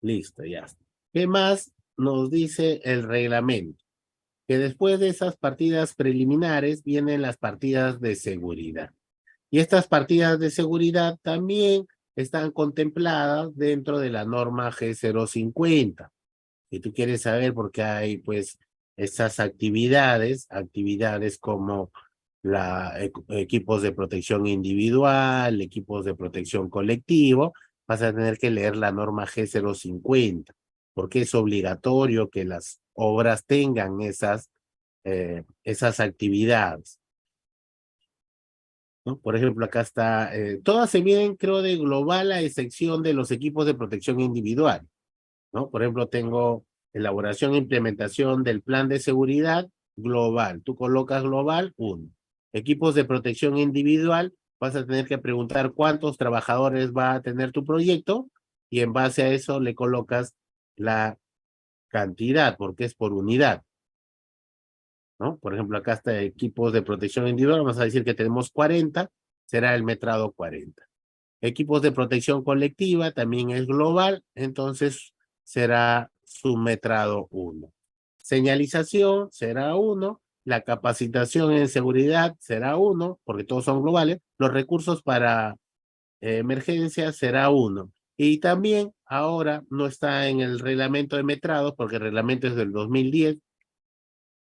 Listo, ya está. ¿Qué más nos dice el reglamento? Que después de esas partidas preliminares vienen las partidas de seguridad. Y estas partidas de seguridad también están contempladas dentro de la norma G050. Si tú quieres saber por qué hay, pues, estas actividades como equipos de protección individual, equipos de protección colectivo, vas a tener que leer la norma G050, porque es obligatorio que las obras tengan esas actividades, ¿no? Por ejemplo, acá está, todas se miden, creo, de global a excepción de los equipos de protección individual, ¿no? Por ejemplo, tengo elaboración e implementación del plan de seguridad global. Tú colocas global, 1. Equipos de protección individual, vas a tener que preguntar cuántos trabajadores va a tener tu proyecto y en base a eso le colocas la cantidad, porque es por unidad, ¿no? Por ejemplo, acá está equipos de protección individual, vamos a decir que tenemos 40, será el metrado 40. Equipos de protección colectiva también es global, entonces será submetrado 1. Señalización será 1. La capacitación en seguridad será 1, porque todos son globales. Los recursos para emergencia será 1. Y también ahora no está en el reglamento de metrados, porque el reglamento es del 2010.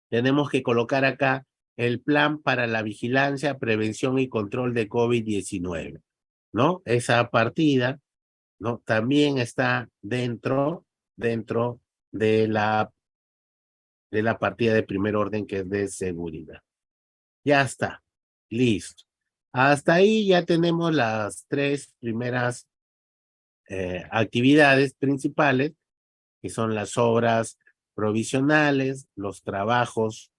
Tenemos que colocar acá el plan para la vigilancia, prevención y control de COVID-19, ¿no? Esa partida, ¿no? También está dentro de la partida de primer orden, que es de seguridad. Ya está, listo. Hasta ahí ya tenemos las 3 primeras actividades principales, que son las obras provisionales, los trabajos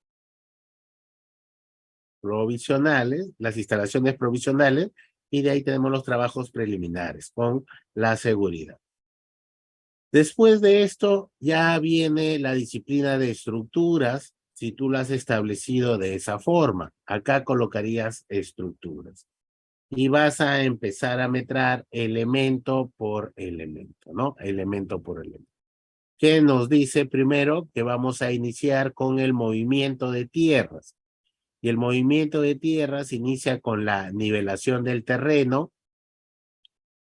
provisionales, las instalaciones provisionales, y de ahí tenemos los trabajos preliminares con la seguridad. Después de esto ya viene la disciplina de estructuras, si tú la has establecido de esa forma. Acá colocarías estructuras y vas a empezar a metrar elemento por elemento, ¿no? Elemento por elemento. ¿Qué nos dice primero? Que vamos a iniciar con el movimiento de tierras. Y el movimiento de tierras inicia con la nivelación del terreno,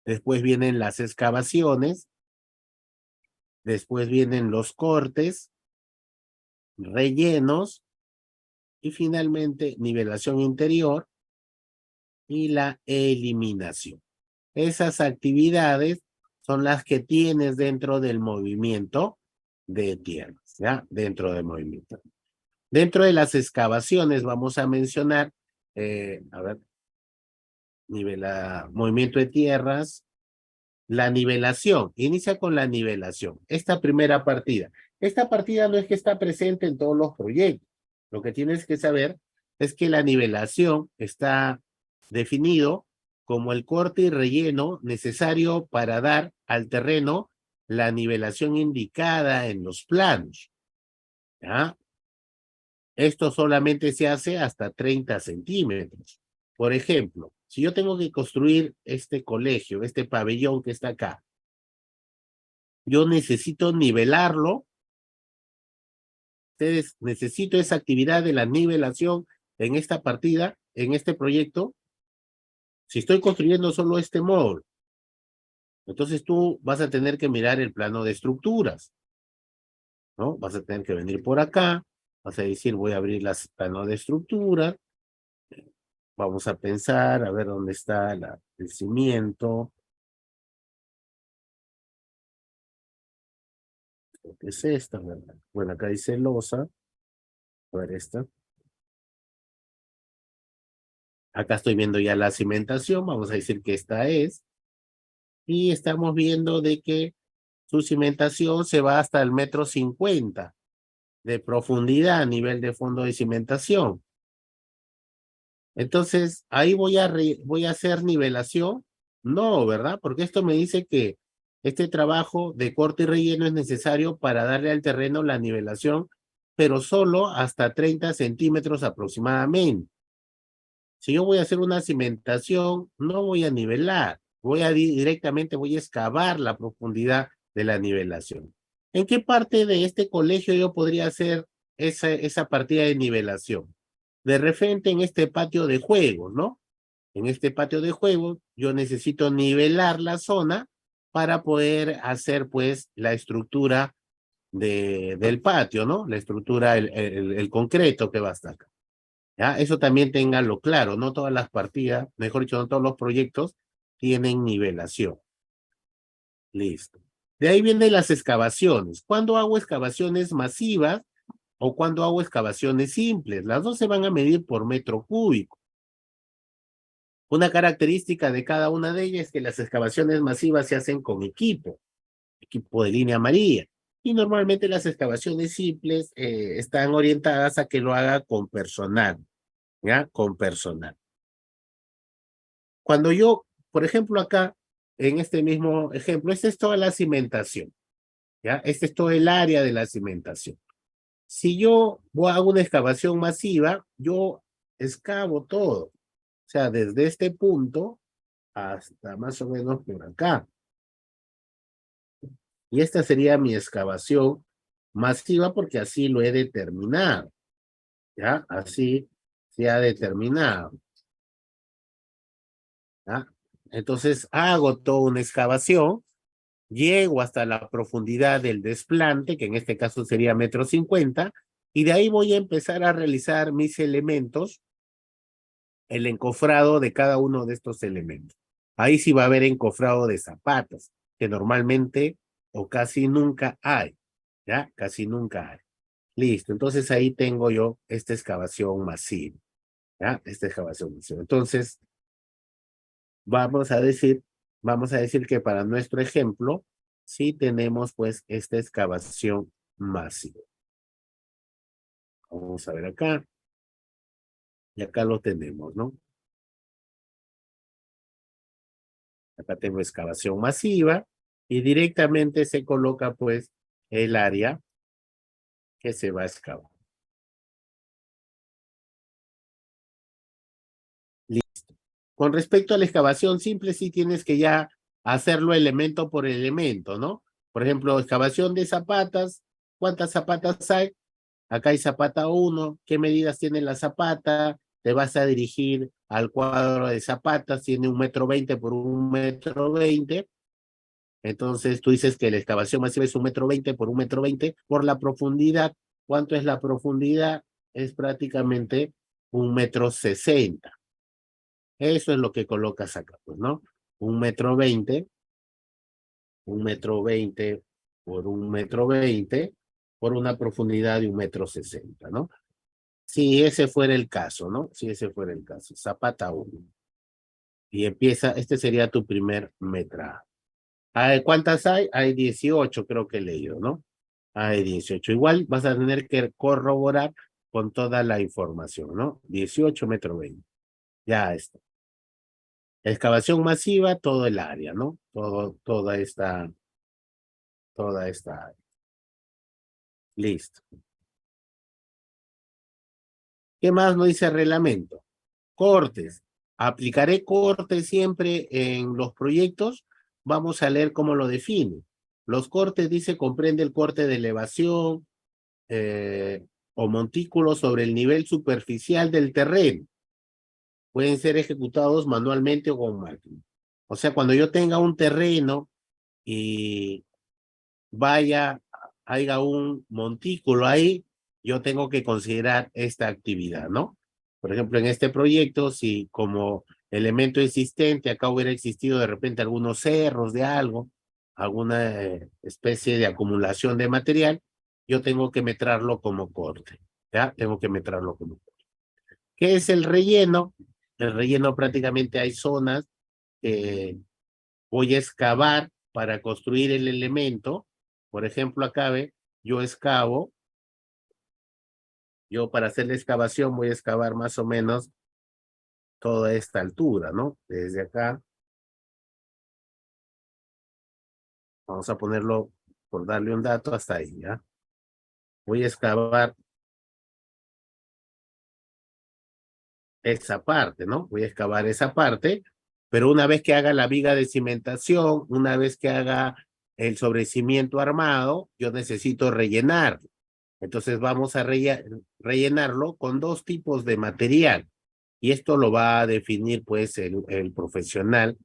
después vienen las excavaciones, después vienen los cortes, rellenos y finalmente nivelación interior y la eliminación. Esas actividades son las que tienes dentro del movimiento de tierras, ¿ya? Dentro del movimiento. Dentro de las excavaciones vamos a mencionar, a ver, movimiento de tierras, la nivelación. Inicia con la nivelación. Esta primera partida. Esta partida no es que está presente en todos los proyectos. Lo que tienes que saber es que la nivelación está definido como el corte y relleno necesario para dar al terreno la nivelación indicada en los planos, ¿ya? Esto solamente se hace hasta 30 centímetros. Por ejemplo, si yo tengo que construir este colegio, este pabellón que está acá, yo necesito nivelarlo. Ustedes necesito esa actividad de la nivelación en esta partida, en este proyecto. Si estoy construyendo solo este módulo, entonces tú vas a tener que mirar el plano de estructuras, ¿no? Vas a tener que venir por acá, vas a decir, voy a abrir las plano de estructuras, vamos a pensar, a ver dónde está el cimiento. Creo que es esta, ¿verdad? Bueno, acá dice losa. A ver esta. Acá estoy viendo ya la cimentación, vamos a decir que esta es. Y estamos viendo de que su cimentación se va hasta el 1,50 m de profundidad a nivel de fondo de cimentación. Entonces, ahí voy a hacer nivelación. No, ¿verdad? Porque esto me dice que este trabajo de corte y relleno es necesario para darle al terreno la nivelación, pero solo hasta 30 centímetros aproximadamente. Si yo voy a hacer una cimentación, no voy a nivelar, directamente voy a excavar la profundidad de la nivelación. ¿En qué parte de este colegio yo podría hacer esa partida de nivelación? De repente en este patio de juegos, ¿no? En este patio de juegos yo necesito nivelar la zona para poder hacer pues la estructura del patio, ¿no? La estructura, el concreto que va hasta acá. ¿Ya? Eso también ténganlo claro, no todas las partidas, mejor dicho, no todos los proyectos tienen nivelación. Listo. De ahí vienen las excavaciones. ¿Cuándo hago excavaciones masivas o cuándo hago excavaciones simples? Las dos se van a medir por metro cúbico. Una característica de cada una de ellas es que las excavaciones masivas se hacen con equipo de línea amarilla. Y normalmente las excavaciones simples están orientadas a que lo haga con personal, ¿ya? Con personal. Cuando yo, por ejemplo, acá, en este mismo ejemplo, esta es toda la cimentación, ¿ya? Este es todo el área de la cimentación. Si yo hago una excavación masiva, yo excavo todo. O sea, desde este punto hasta más o menos por acá. Y esta sería mi excavación masiva porque así lo he determinado. ¿Ya? Así se ha determinado. ¿Ya? Entonces hago toda una excavación, llego hasta la profundidad del desplante, que en este caso sería 1,50 m, y de ahí voy a empezar a realizar mis elementos, el encofrado de cada uno de estos elementos. Ahí sí va a haber encofrado de zapatas, que normalmente o casi nunca hay, ¿ya? Casi nunca hay. Listo, entonces ahí tengo yo esta excavación masiva, ¿ya? Esta excavación masiva. Entonces, vamos a decir que para nuestro ejemplo, sí tenemos pues esta excavación masiva. Vamos a ver acá. Y acá lo tenemos, ¿no? Acá tengo excavación masiva y directamente se coloca pues el área que se va a excavar. Listo. Con respecto a la excavación simple, sí tienes que ya hacerlo elemento por elemento, ¿no? Por ejemplo, excavación de zapatas. ¿Cuántas zapatas hay? Acá hay zapata 1. ¿Qué medidas tiene la zapata? Te vas a dirigir al cuadro de zapatas. Tiene 1,20 m por 1,20 m. Entonces tú dices que la excavación masiva es 1,20 m por 1,20 m por la profundidad. ¿Cuánto es la profundidad? Es prácticamente 1,60 m. Eso es lo que colocas acá, pues, ¿no? 1,20 m, 1,20 m por 1,20 m por una profundidad de 1,60 m, ¿no? Si ese fuera el caso, ¿no? Si ese fuera el caso. Zapata 1. Y empieza, este sería tu primer metraje. ¿Cuántas hay? Hay 18, creo que he leído, ¿no? Hay 18. Igual vas a tener que corroborar con toda la información, ¿no? 18,20 m. Ya está. Excavación masiva, todo el área, ¿no? Toda esta área. Listo. ¿Qué más nos dice el reglamento? Cortes. ¿Aplicaré cortes siempre en los proyectos? Vamos a leer cómo lo define. Los cortes, dice, comprende el corte de elevación o montículo sobre el nivel superficial del terreno. Pueden ser ejecutados manualmente o con máquina. O sea, cuando yo tenga un terreno y haya un montículo ahí, yo tengo que considerar esta actividad, ¿no? Por ejemplo, en este proyecto, si como elemento existente acá hubiera existido de repente algunos cerros de algo, alguna especie de acumulación de material, yo tengo que metrarlo como corte, ¿ya? Tengo que metrarlo como corte. ¿Qué es el relleno? El relleno prácticamente hay zonas que voy a excavar para construir el elemento. Por ejemplo, acá ve, yo excavo, yo para hacer la excavación voy a excavar más o menos toda esta altura, ¿no? Desde acá, vamos a ponerlo por darle un dato hasta ahí, ¿ya? Voy a excavar esa parte, ¿no? Voy a excavar esa parte, pero una vez que haga la viga de cimentación, una vez que haga el sobrecimiento armado, yo necesito rellenar. Entonces vamos a rellenarlo con dos tipos de material. Y esto lo va a definir pues el profesional,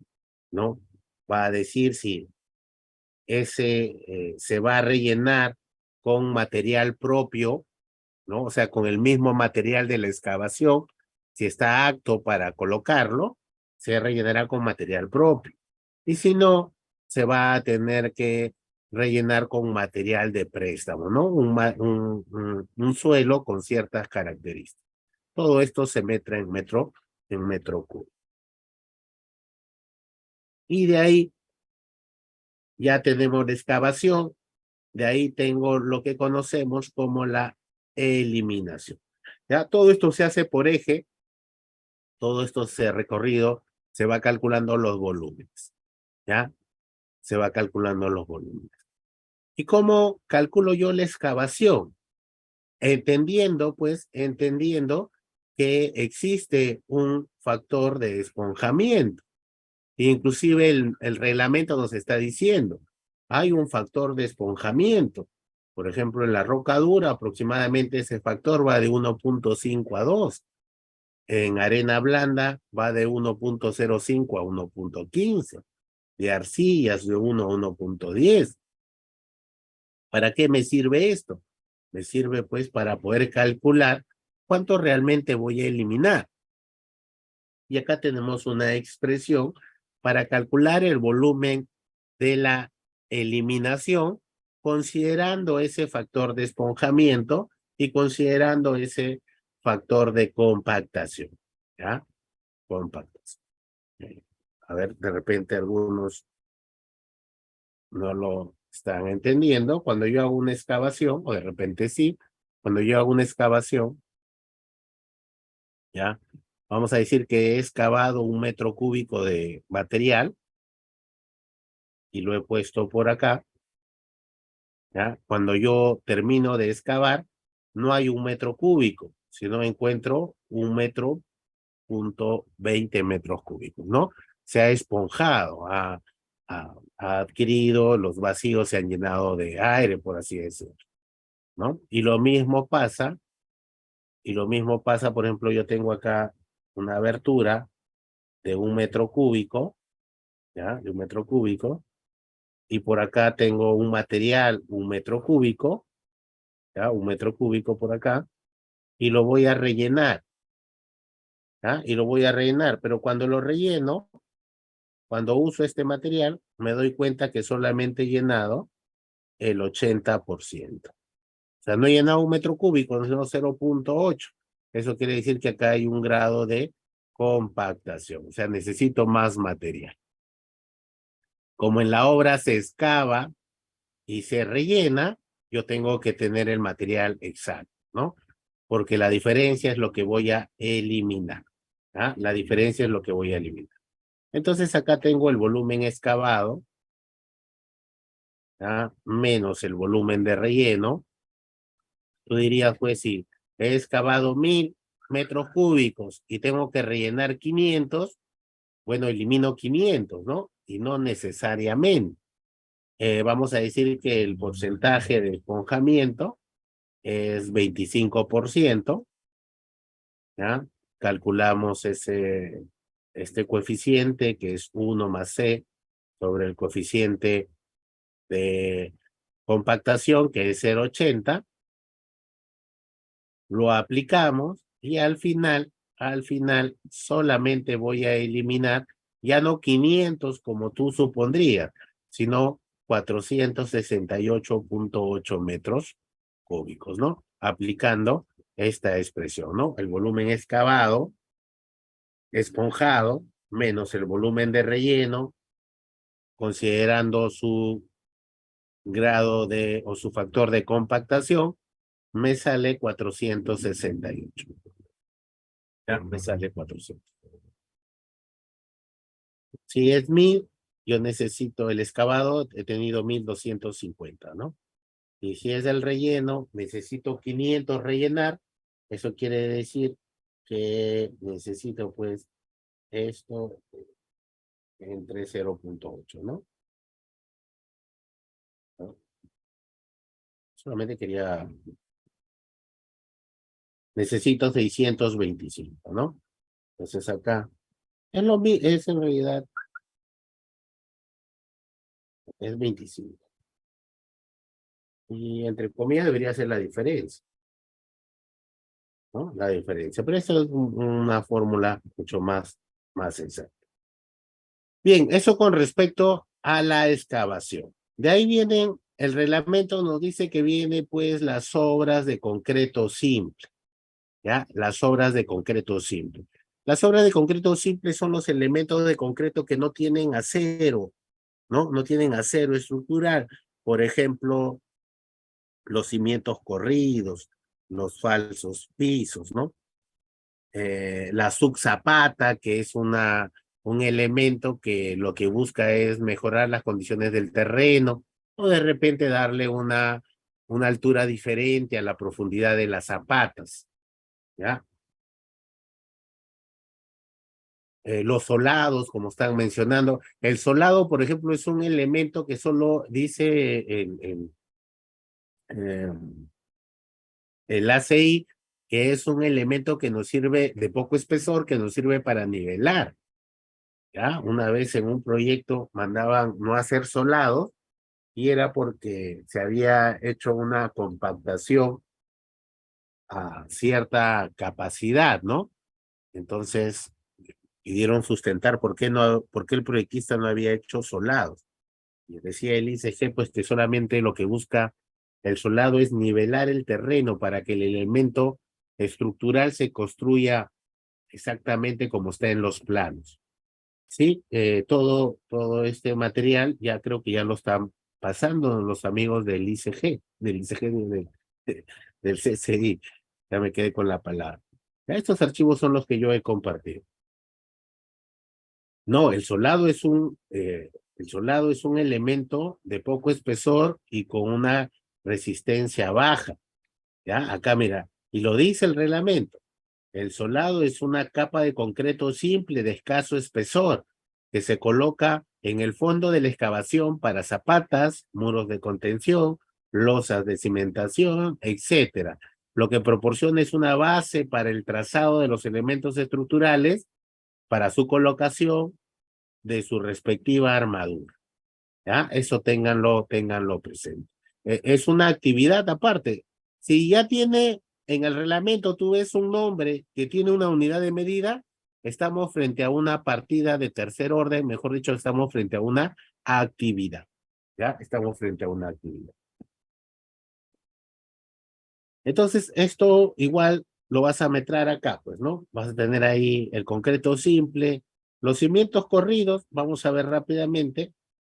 ¿no? Va a decir si ese se va a rellenar con material propio, ¿no? O sea, con el mismo material de la excavación. Si está apto para colocarlo, se rellenará con material propio. Y si no, se va a tener que rellenar con material de préstamo, ¿no? Un suelo con ciertas características. Todo esto se mete en metro cúbico. Y de ahí ya tenemos la excavación, de ahí tengo lo que conocemos como la eliminación. Ya todo esto se hace por eje, todo esto se recorrido, se va calculando los volúmenes, ¿ya? Se va calculando los volúmenes. ¿Y cómo calculo yo la excavación? Entendiendo que existe un factor de esponjamiento. Inclusive el reglamento nos está diciendo, hay un factor de esponjamiento. Por ejemplo, en la roca dura aproximadamente ese factor va de 1.5 a 2. En arena blanda va de 1.05 a 1.15. De arcillas de 1 a 1.10. ¿Para qué me sirve esto? Me sirve pues para poder calcular cuánto realmente voy a eliminar. Y acá tenemos una expresión para calcular el volumen de la eliminación, considerando ese factor de esponjamiento y considerando ese factor de compactación. ¿Ya? Compactación. A ver, de repente algunos no lo están entendiendo. Cuando yo hago una excavación, o de repente sí, cuando yo hago una excavación, ¿ya? Vamos a decir que he excavado 1 metro cúbico de material y lo he puesto por acá, ¿ya? Cuando yo termino de excavar, no hay 1 metro cúbico, sino encuentro 1 metro.20 metros cúbicos, ¿no? Se ha esponjado, ha adquirido, los vacíos se han llenado de aire, por así decirlo, ¿no? Y lo mismo pasa, por ejemplo, yo tengo acá una abertura de 1 metro cúbico, ¿ya? De 1 metro cúbico, y por acá tengo un material, 1 metro cúbico, ¿ya? 1 metro cúbico por acá, y lo voy a rellenar, ¿ya? Y lo voy a rellenar, pero cuando lo relleno, cuando uso este material, me doy cuenta que solamente he llenado el 80%. O sea, no he llenado 1 metro cúbico, sino 0.8. Eso quiere decir que acá hay un grado de compactación. O sea, necesito más material. Como en la obra se excava y se rellena, yo tengo que tener el material exacto, ¿no? Porque la diferencia es lo que voy a eliminar. ¿Ah? La diferencia es lo que voy a eliminar. Entonces acá tengo el volumen excavado, ¿ah? Menos el volumen de relleno. Tú dirías, pues, si he excavado 1000 metros cúbicos y tengo que rellenar 500, bueno, elimino 500, ¿no? Y no necesariamente. Vamos a decir que el porcentaje de esponjamiento es 25%, ¿ya? Calculamos este coeficiente que es 1 más C sobre el coeficiente de compactación que es 0.80, lo aplicamos y al final solamente voy a eliminar ya no 500 como tú supondrías, sino 468.8 metros cúbicos, ¿no? Aplicando esta expresión, ¿no? El volumen excavado, esponjado, menos el volumen de relleno, considerando su grado o su factor de compactación, me sale 468. Ya me sale 400. Si es 1000, yo necesito el excavado, he tenido 1250, ¿no? Y si es el relleno, necesito 500 rellenar. Eso quiere decir que necesito, pues, esto entre 0.8, ¿no? ¿No? Solamente quería... Necesito 625, ¿no? Entonces acá es lo mismo, es en realidad, es 25. Y entre comillas debería ser la diferencia, ¿no? La diferencia. Pero eso es una fórmula mucho más exacta. Bien, eso con respecto a la excavación. De ahí vienen, el reglamento nos dice que viene pues las obras de concreto simple, ¿ya? Las obras de concreto simple. Las obras de concreto simple son los elementos de concreto que no tienen acero, ¿no? No tienen acero estructural. Por ejemplo, los cimientos corridos, los falsos pisos, ¿no? La subzapata, que es un elemento que lo que busca es mejorar las condiciones del terreno, o de repente darle una altura diferente a la profundidad de las zapatas, ¿ya? Los solados, como están mencionando. El solado, por ejemplo, es un elemento que solo dice eh, el ACI, que es un elemento que nos sirve de poco espesor, que nos sirve para nivelar. ¿Ya? Una vez en un proyecto mandaban no hacer solado y era porque se había hecho una compactación a cierta capacidad, ¿no? Entonces pidieron sustentar por qué el proyectista no había hecho solados. Y decía el ICG, pues que solamente lo que busca el solado es nivelar el terreno para que el elemento estructural se construya exactamente como está en los planos. Sí, todo este material ya creo que ya lo están pasando los amigos del ICG, del CCI. Ya me quedé con la palabra. Ya estos archivos son los que yo he compartido. No, el solado es un elemento de poco espesor y con una resistencia baja. ¿Ya? Acá mira, y lo dice el reglamento. El solado es una capa de concreto simple de escaso espesor que se coloca en el fondo de la excavación para zapatas, muros de contención, losas de cimentación, etcétera. Lo que proporciona es una base para el trazado de los elementos estructurales para su colocación de su respectiva armadura. ¿Ya? Eso ténganlo presente. Es una actividad aparte. Si ya tiene en el reglamento, tú ves un nombre que tiene una unidad de medida, estamos frente a una partida de tercer orden, mejor dicho, estamos frente a una actividad. ¿Ya? Estamos frente a una actividad. Entonces, esto igual lo vas a metrar acá, pues, ¿no? Vas a tener ahí el concreto simple, los cimientos corridos, vamos a ver rápidamente,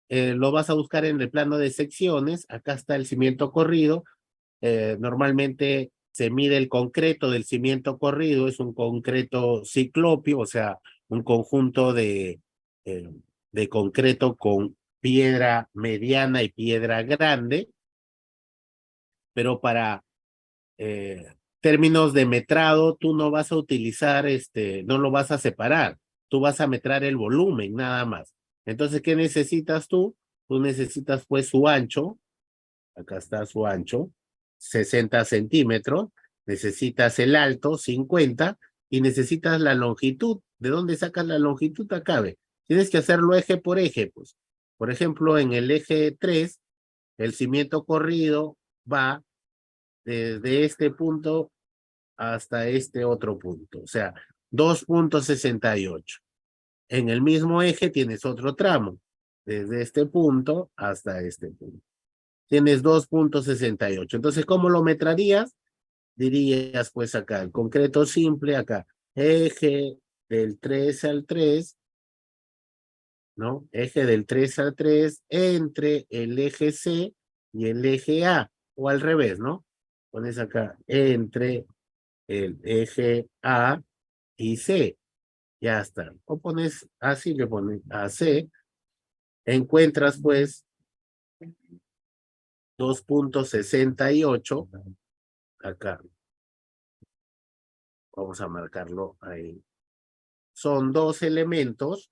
lo vas a buscar en el plano de secciones, acá está el cimiento corrido, normalmente se mide el concreto del cimiento corrido, es un concreto ciclopio, o sea, un conjunto de concreto con piedra mediana y piedra grande, pero para términos de metrado, tú no vas a utilizar, no lo vas a separar, tú vas a metrar el volumen nada más. Entonces, ¿qué necesitas tú? Tú necesitas pues su ancho, acá está su ancho, 60 centímetros, necesitas el alto, 50, y necesitas la longitud. ¿De dónde sacas la longitud? Acá ve. Tienes que hacerlo eje por eje, pues. Por ejemplo, en el eje 3, el cimiento corrido va desde este punto hasta este otro punto, o sea, 2,68. En el mismo eje tienes otro tramo, desde este punto hasta este punto. Tienes 2,68. Entonces, ¿cómo lo metrarías? Dirías, pues acá, el concreto simple, acá, eje del 3 al 3, ¿no? Eje del 3 al 3 entre el eje C y el eje A, o al revés, ¿no? Pones acá, entre el eje A y C. Ya está. O pones así, le pones AC, encuentras pues 2,68 acá. Vamos a marcarlo ahí. Son dos elementos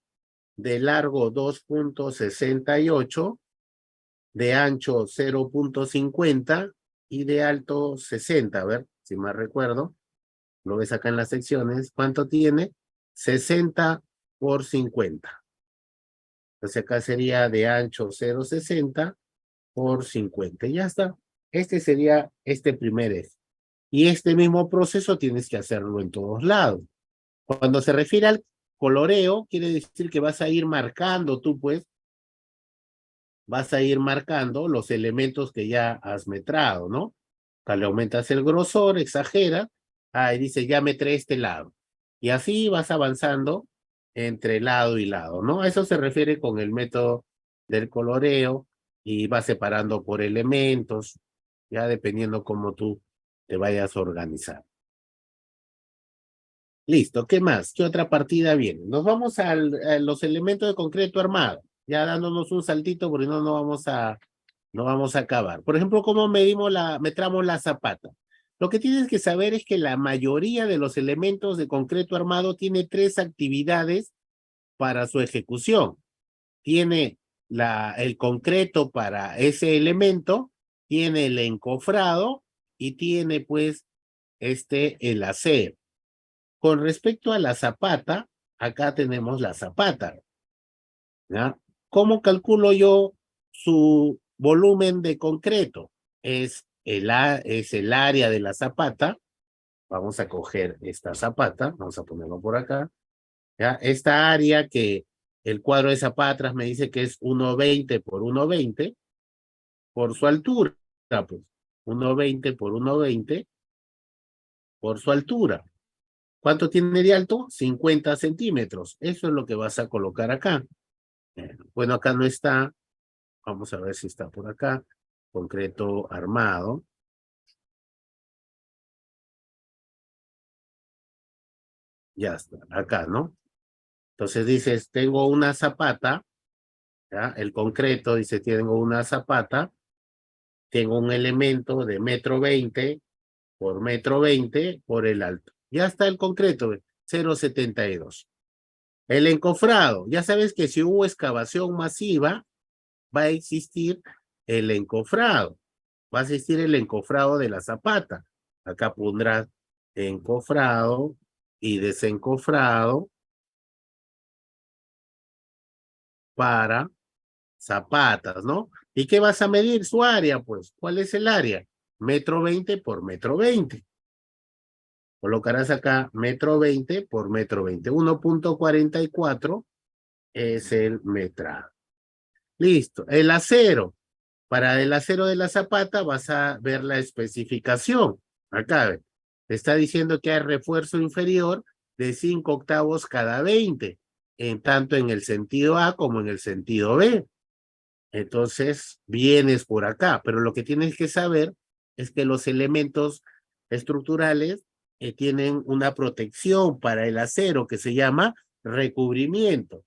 de largo 2,68, de ancho 0,50 y de alto 60. A ver, si más recuerdo, lo ves acá en las secciones. ¿Cuánto tiene? 60 por 50. Entonces acá sería de ancho 0,60 por 50. Y ya está. Este sería este primer eje. Y este mismo proceso tienes que hacerlo en todos lados. Cuando se refiere al coloreo, quiere decir que vas a ir marcando tú, pues, vas a ir marcando los elementos que ya has metrado, ¿no? Cuando le aumentas el grosor, exagera, ahí dice, ya metré este lado. Y así vas avanzando entre lado y lado, ¿no? A eso se refiere con el método del coloreo y vas separando por elementos, ya dependiendo cómo tú te vayas a organizar. Listo, ¿qué más? ¿Qué otra partida viene? Nos vamos a los elementos de concreto armado, ya dándonos un saltito porque no vamos a acabar. Por ejemplo, ¿cómo metramos la zapata? Lo que tienes que saber es que la mayoría de los elementos de concreto armado tiene 3 actividades para su ejecución. Tiene el concreto para ese elemento, tiene el encofrado y tiene pues el acero. Con respecto a la zapata, acá tenemos la zapata, ¿ya? ¿Cómo calculo yo su volumen de concreto? Es el área de la zapata. Vamos a coger esta zapata, vamos a ponerlo por acá, ¿ya? Esta área que el cuadro de zapatas me dice que es 1,20 por 1,20 por su altura, pues 1,20 por 1,20 por su altura. ¿Cuánto tiene de alto? 50 centímetros. Eso es lo que vas a colocar acá. Bueno, acá no está. Vamos a ver si está por acá. Concreto armado. Ya está, acá, ¿no? Entonces dices, tengo una zapata, ¿ya? El concreto dice, tengo una zapata, tengo un elemento de 1,20 por 1,20 por el alto. Ya está el concreto, 0,72. El encofrado, ya sabes que si hubo excavación masiva, va a existir el encofrado. Va a existir el encofrado de la zapata. Acá pondrás encofrado y desencofrado para zapatas, ¿no? ¿Y qué vas a medir? Su área, pues. ¿Cuál es el área? 1,20 por 1,20. Colocarás acá 1,20 por 1,20. 1,44 es el metrado. Listo. El acero. Para el acero de la zapata vas a ver la especificación. Acá está diciendo que hay refuerzo inferior de 5 octavos cada 20, tanto en el sentido A como en el sentido B. Entonces, vienes por acá, pero lo que tienes que saber es que los elementos estructurales tienen una protección para el acero que se llama recubrimiento.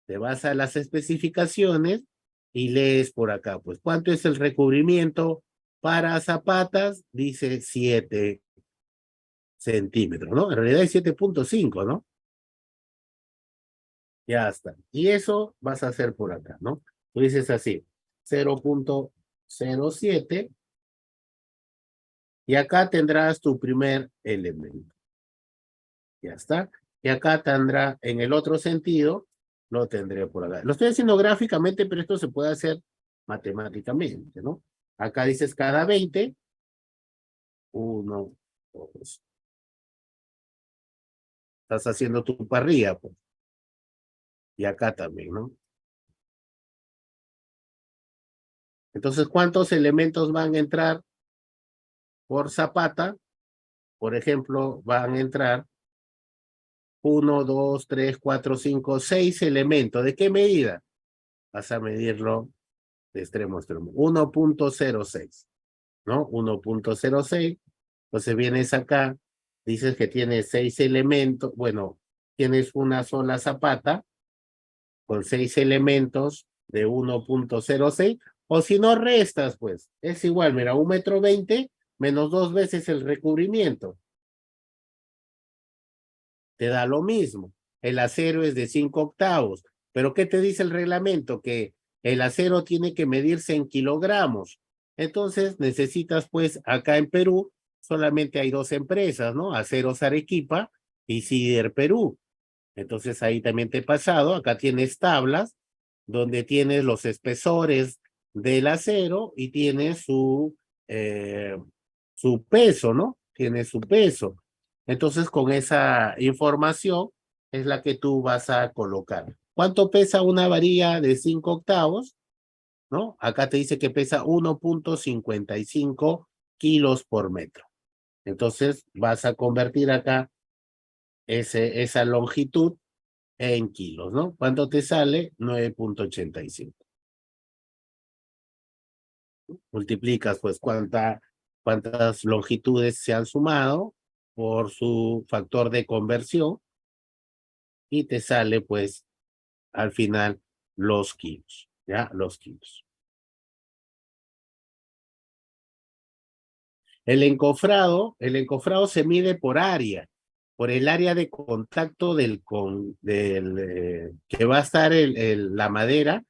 Te vas a las especificaciones y lees por acá, pues, ¿cuánto es el recubrimiento para zapatas? Dice 7 centímetros, ¿no? En realidad es 7,5, ¿no? Ya está. Y eso vas a hacer por acá, ¿no? Tú dices así, 0,07 y acá tendrás tu primer elemento. Ya está. Y acá tendrá, en el otro sentido, lo tendré por acá. Lo estoy haciendo gráficamente, pero esto se puede hacer matemáticamente, ¿no? Acá dices cada 20, 1, 2. Estás haciendo tu parrilla, pues. Y acá también, ¿no? Entonces, ¿cuántos elementos van a entrar por zapata? Por ejemplo, van a entrar 1, 2, 3, 4, 5, 6 elementos. ¿De qué medida? Vas a medirlo de extremo a extremo. 1,06, ¿no? 1,06. Entonces vienes acá, dices que tienes 6 elementos. Bueno, tienes una sola zapata con 6 elementos de 1,06. O si no restas, pues, es igual. Mira, 1,20 m menos 2 veces el recubrimiento. Te da lo mismo. El acero es de 5 octavos. Pero ¿qué te dice el reglamento? Que el acero tiene que medirse en kilogramos. Entonces necesitas, pues, acá en Perú solamente hay 2 empresas, ¿no? Aceros Arequipa y Sider Perú. Entonces ahí también te he pasado. Acá tienes tablas donde tienes los espesores del acero y tienes su su peso, ¿no? Tiene su peso. Entonces, con esa información es la que tú vas a colocar. ¿Cuánto pesa una varilla de 5 octavos? ¿No? Acá te dice que pesa 1.55 kilos por metro. Entonces, vas a convertir acá esa longitud en kilos, ¿no? ¿Cuánto te sale? 9.85. Multiplicas, pues, cuántas longitudes se han sumado por su factor de conversión y te sale, pues, al final los kilos, ¿ya? Los kilos. El encofrado se mide por área, por el área de contacto que va a estar la madera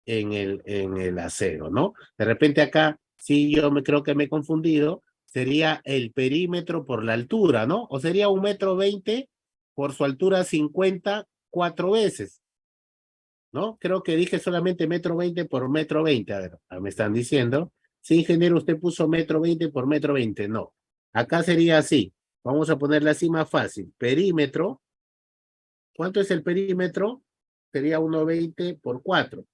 en el acero, ¿no? De repente acá, sí, creo que me he confundido, sería el perímetro por la altura, ¿no? O sería 1,20 m por su altura 50, 4 veces, ¿no? Creo que dije solamente 1,20 m por 1,20 m. A ver, me están diciendo. Sí, ingeniero, usted puso 1,20 m por 1,20 m. No. Acá sería así. Vamos a ponerla así más fácil. Perímetro. ¿Cuánto es el perímetro? Sería 1,20 por 4.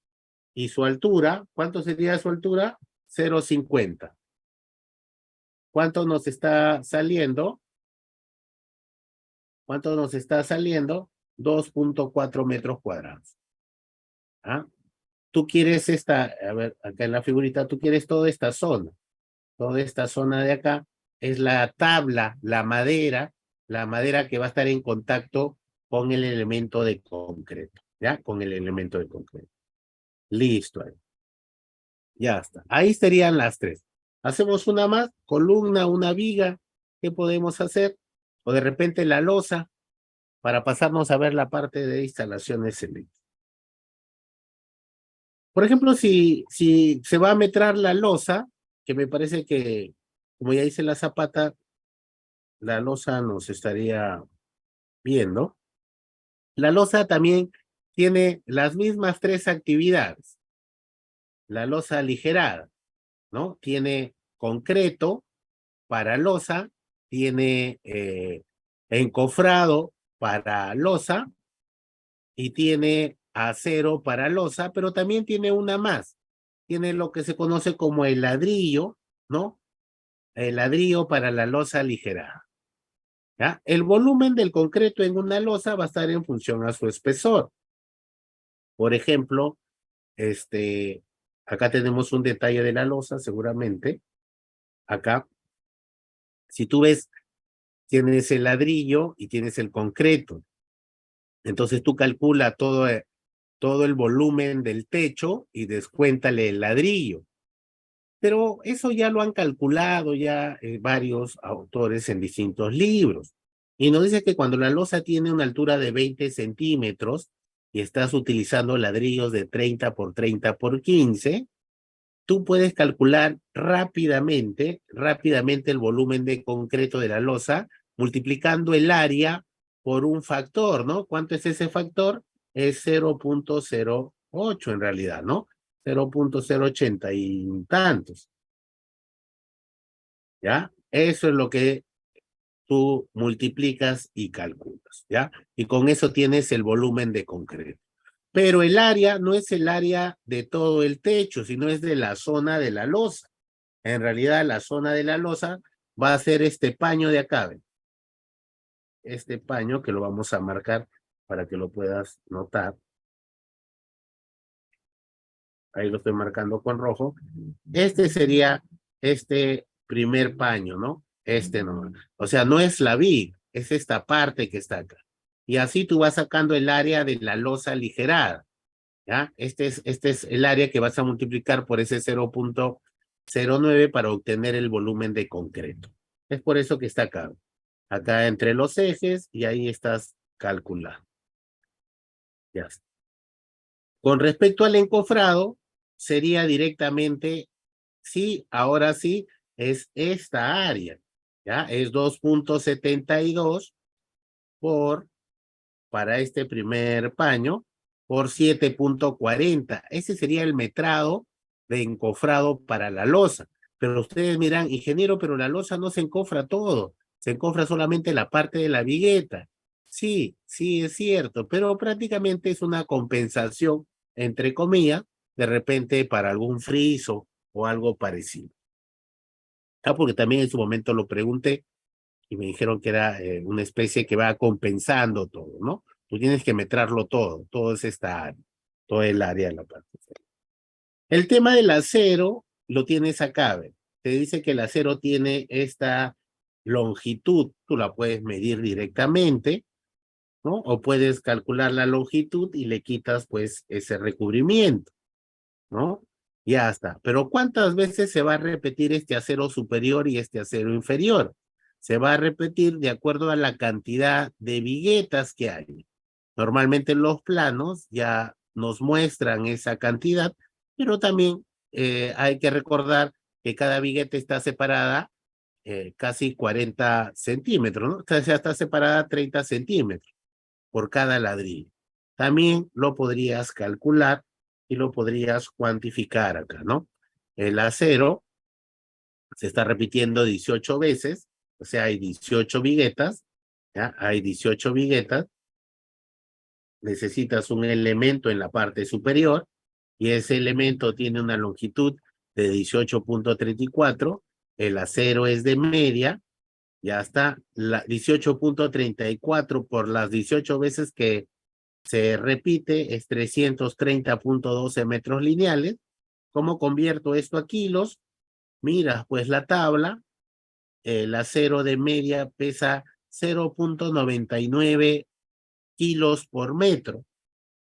Y su altura, ¿cuánto sería su altura? 0,50. ¿Cuánto nos está saliendo? ¿Cuánto nos está saliendo? 2.4 metros cuadrados. ¿Ah? Tú quieres a ver, acá en la figurita, tú quieres toda esta de acá es la tabla, la madera que va a estar en contacto con el elemento de concreto, ¿ya? Con el elemento de concreto. Listo, ahí. Ya está. Ahí serían las tres. Hacemos una más, columna, una viga, ¿qué podemos hacer? O de repente la losa, para pasarnos a ver la parte de instalaciones eléctricas. Por ejemplo, si se va a metrar la losa, que me parece que, como ya dice la Zapata, la losa nos estaría viendo. La losa también tiene las mismas tres actividades. La losa aligerada, ¿no? Tiene concreto para losa, tiene encofrado para losa y tiene acero para losa, pero también tiene una más. Tiene lo que se conoce como el ladrillo, ¿no? El ladrillo para la losa aligerada. ¿Ya? El volumen del concreto en una losa va a estar en función a su espesor. Por ejemplo, acá tenemos un detalle de la losa, seguramente. Acá, si tú ves, tienes el ladrillo y tienes el concreto. Entonces tú calcula todo el volumen del techo y descuéntale el ladrillo. Pero eso ya lo han calculado ya varios autores en distintos libros. Y nos dice que cuando la losa tiene una altura de 20 centímetros y estás utilizando ladrillos de 30 por 30 por 15, tú puedes calcular rápidamente el volumen de concreto de la losa multiplicando el área por un factor, ¿no? ¿Cuánto es ese factor? Es 0.08 en realidad, ¿no? 0.080 y tantos. ¿Ya? Eso es lo que tú multiplicas y calculas, ¿ya? Y con eso tienes el volumen de concreto. Pero el área no es el área de todo el techo, sino es de la zona de la losa. En realidad, la zona de la losa va a ser este paño de acá, ¿ven? Este paño que lo vamos a marcar para que lo puedas notar. Ahí lo estoy marcando con rojo. Este sería este primer paño, ¿no? Este no. O sea, no es la viga, es esta parte que está acá. Y así tú vas sacando el área de la losa aligerada, ¿ya? Este es el área que vas a multiplicar por ese 0.09 para obtener el volumen de concreto. Es por eso que está acá. Acá entre los ejes y ahí estás calculando. Ya está. Con respecto al encofrado, sería directamente, sí, ahora sí, es esta área, ¿ya? Es 2.72 para este primer paño, por 7.40. Ese sería el metrado de encofrado para la losa. Pero ustedes miran, ingeniero, pero la losa no se encofra todo, se encofra solamente la parte de la vigueta. Sí, sí, es cierto, pero prácticamente es una compensación, entre comillas, de repente para algún friso o algo parecido. Ah, porque también en su momento lo pregunté y me dijeron que era una especie que va compensando todo, ¿no? Tú tienes que metrarlo todo, todo es esta área, todo el área de la parte. El tema del acero lo tienes acá, ¿ve? Te dice que el acero tiene esta longitud, tú la puedes medir directamente, ¿no? O puedes calcular la longitud y le quitas pues ese recubrimiento, ¿no? Ya está. Pero ¿cuántas veces se va a repetir este acero superior y este acero inferior? Se va a repetir de acuerdo a la cantidad de viguetas que hay. Normalmente los planos ya nos muestran esa cantidad, pero también hay que recordar que cada vigueta está separada casi 40 centímetros, ¿no? O sea, está separada 30 centímetros por cada ladrillo. También lo podrías calcular y lo podrías cuantificar acá, ¿no? El acero se está repitiendo 18 veces, o sea, hay 18 viguetas, ¿ya? Hay 18 viguetas, necesitas un elemento en la parte superior y ese elemento tiene una longitud de 18.34, el acero es de media, ya está, la 18.34 por las 18 veces que se repite es 330.12 metros lineales. ¿Cómo convierto esto a kilos? Mira, pues la tabla, el acero de media pesa 0.99 kilos por metro.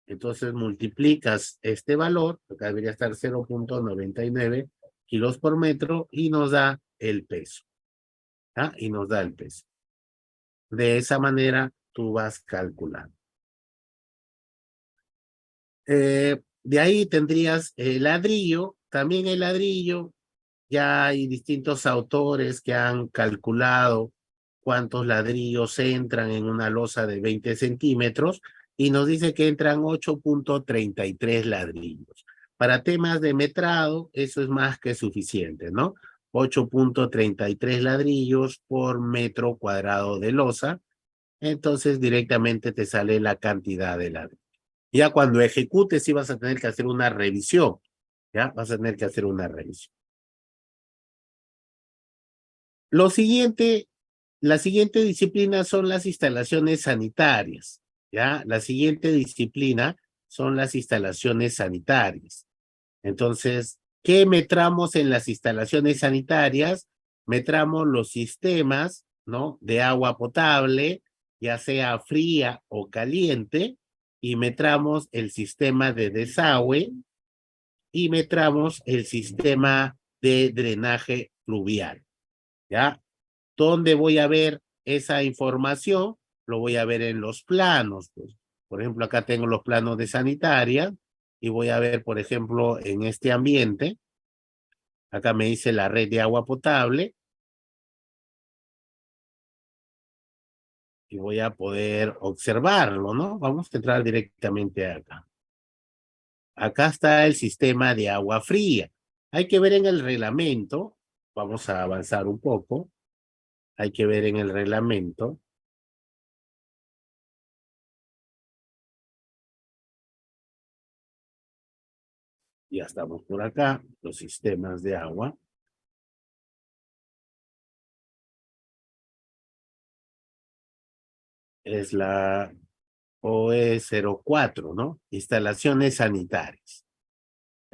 Entonces multiplicas este valor, que debería estar 0.99 kilos por metro, y nos da el peso. ¿Ah? Y nos da el peso. De esa manera tú vas calculando. De ahí tendrías el ladrillo, también el ladrillo, ya hay distintos autores que han calculado cuántos ladrillos entran en una losa de 20 centímetros y nos dice que entran 8.33 ladrillos. Para temas de metrado, eso es más que suficiente, ¿no? 8.33 ladrillos por metro cuadrado de losa, entonces directamente te sale la cantidad de ladrillos. Ya cuando ejecutes sí vas a tener que hacer una revisión, ¿ya? Vas a tener que hacer una revisión. Lo siguiente, la siguiente disciplina son las instalaciones sanitarias, ¿ya? La siguiente disciplina son las instalaciones sanitarias. Entonces, ¿qué metramos en las instalaciones sanitarias? Metramos los sistemas, ¿no? De agua potable, ya sea fría o caliente, y metramos el sistema de desagüe y metramos el sistema de drenaje fluvial, ¿ya? ¿Dónde voy a ver esa información? Lo voy a ver en los planos, pues. Por ejemplo, acá tengo los planos de sanitaria y voy a ver, por ejemplo, en este ambiente, acá me dice la red de agua potable y voy a poder observarlo, ¿no? Vamos a entrar directamente acá. Acá está el sistema de agua fría. Hay que ver en el reglamento, vamos a avanzar un poco, hay que ver en el reglamento. Ya estamos por acá, los sistemas de agua. Es la OE04, ¿no? Instalaciones sanitarias,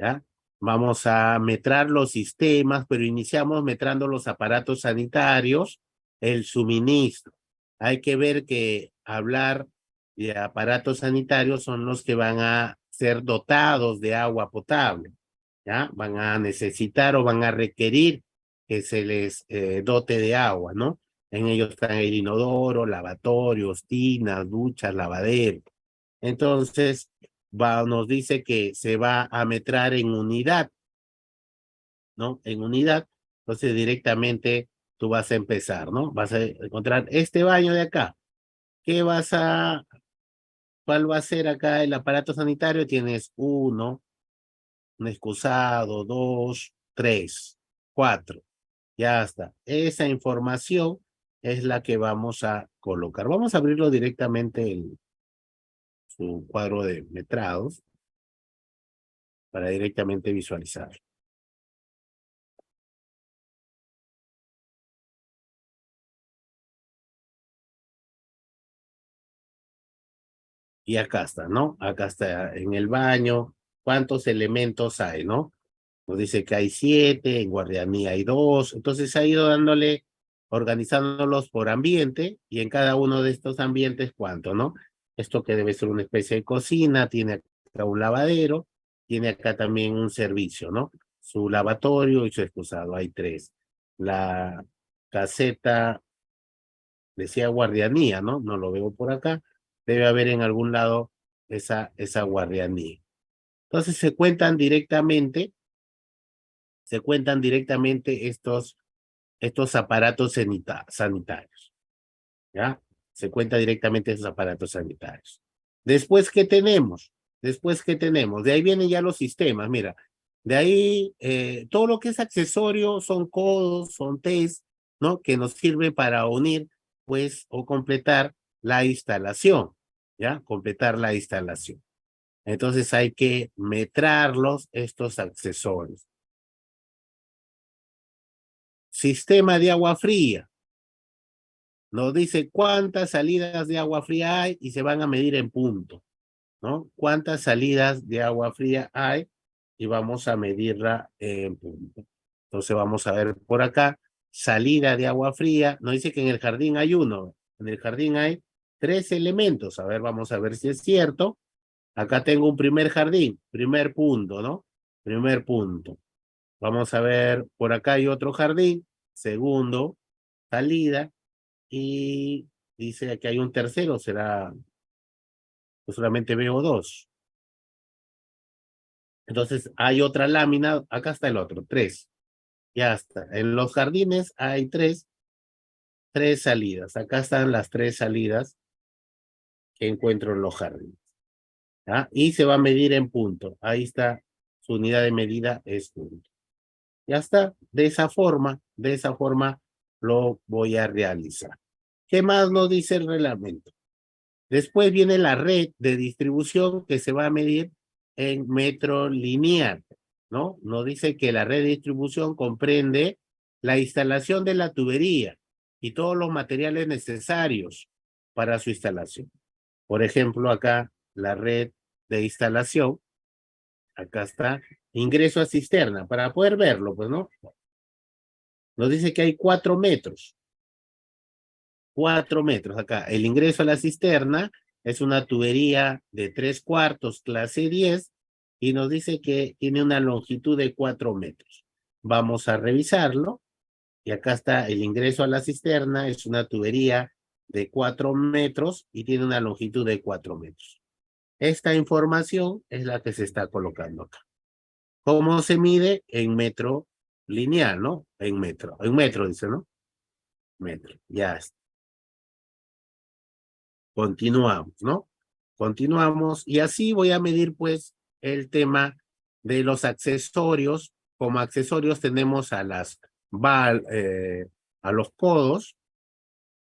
¿ya? Vamos a metrar los sistemas, pero iniciamos metrando los aparatos sanitarios, el suministro. Hay que ver que hablar de aparatos sanitarios son los que van a ser dotados de agua potable, ¿ya? Van a necesitar o van a requerir que se les dote de agua, ¿no? En ellos están el inodoro, lavatorios, tinas, duchas, lavadero. Entonces, nos dice que se va a metrar en unidad, ¿no? En unidad. Entonces, directamente tú vas a empezar, ¿no? Vas a encontrar este baño de acá. ¿Qué vas a, cuál va a ser acá el aparato sanitario? Tienes uno, un excusado, dos, tres. 4. Ya está. Esa información es la que vamos a colocar. Vamos a abrirlo directamente en su cuadro de metrados para directamente visualizar. Y acá está, ¿no? Acá está en el baño. ¿Cuántos elementos hay, no? Nos dice que hay 7, en guardianía hay 2. Entonces ha ido dándole, organizándolos por ambiente y en cada uno de estos ambientes cuánto, ¿no? Esto que debe ser una especie de cocina, tiene acá un lavadero, tiene acá también un servicio, ¿no? Su lavatorio y su excusado, hay 3. La caseta, decía guardianía, ¿no? No lo veo por acá. Debe haber en algún lado esa guardianía. Entonces se cuentan directamente estos aparatos sanitarios, ¿ya? Se cuenta directamente esos aparatos sanitarios. Después, ¿qué tenemos? De ahí vienen ya los sistemas, mira. De ahí, todo lo que es accesorio son codos, son test, ¿no? Que nos sirve para unir, pues, o completar la instalación, ¿ya? Completar la instalación. Entonces hay que metrarlos, estos accesorios. Sistema de agua fría. Nos dice cuántas salidas de agua fría hay y se van a medir en punto, ¿no? Cuántas salidas de agua fría hay y vamos a medirla en punto. Entonces vamos a ver por acá, salida de agua fría. Nos dice que en el jardín hay 1. En el jardín hay 3 elementos. A ver, vamos a ver si es cierto. Acá tengo un primer jardín, primer punto, ¿no? Primer punto. Vamos a ver, por acá hay otro jardín, segundo, salida. Y dice que hay un tercero, será, pues solamente veo 2. Entonces hay otra lámina, acá está el otro, 3. Ya está. En los jardines hay 3 salidas. Acá están las 3 salidas que encuentro en los jardines. ¿Ah? Y se va a medir en punto. Ahí está, su unidad de medida es punto. Ya está. De esa forma lo voy a realizar. ¿Qué más nos dice el reglamento? Después viene la red de distribución que se va a medir en metro lineal, ¿no? Nos dice que la red de distribución comprende la instalación de la tubería y todos los materiales necesarios para su instalación. Por ejemplo, acá la red de instalación, acá está, ingreso a cisterna, para poder verlo, pues, ¿no? Nos dice que hay 4 metros. 4 metros acá. El ingreso a la cisterna es una tubería de 3/4, clase 10, y nos dice que tiene una longitud de 4 metros. Vamos a revisarlo. Y acá está el ingreso a la cisterna, es una tubería de 4 metros y tiene una longitud de 4 metros. Esta información es la que se está colocando acá. ¿Cómo se mide? En metro lineal, ¿no? En metro dice, ¿no? Metro, ya está. Continuamos, ¿no? Continuamos y así voy a medir pues el tema de los accesorios. Como accesorios tenemos a a los codos,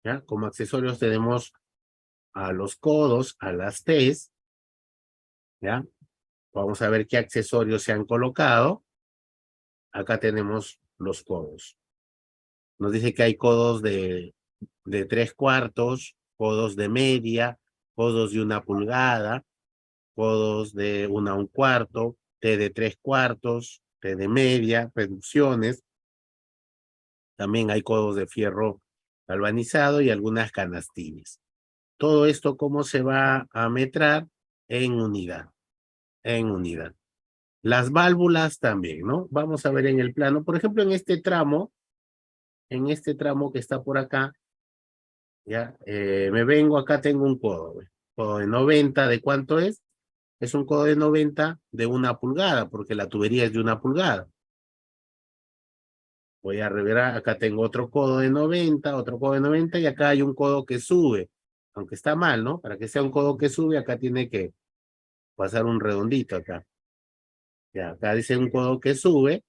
¿ya? Como accesorios tenemos a los codos, a las T's, ¿ya? Vamos a ver qué accesorios se han colocado. Acá tenemos los codos. Nos dice que hay codos de 3/4, codos de media, codos de 1 pulgada, codos de 1 a 1/4, T de 3/4, T de media, reducciones. También hay codos de fierro galvanizado y algunas canastillas. Todo esto, ¿cómo se va a metrar? En unidad, en unidad. Las válvulas también, ¿no? Vamos a ver en el plano, por ejemplo, en este tramo que está por acá, ya, me vengo acá, tengo un codo de 90, ¿de cuánto es? Es un codo de 90 de 1 pulgada, porque la tubería es de 1 pulgada. Voy a revelar, acá tengo otro codo de 90, otro codo de 90, y acá hay un codo que sube, aunque está mal, ¿no? Para que sea un codo que sube, acá tiene que pasar un redondito acá. Ya, acá dice un codo que sube,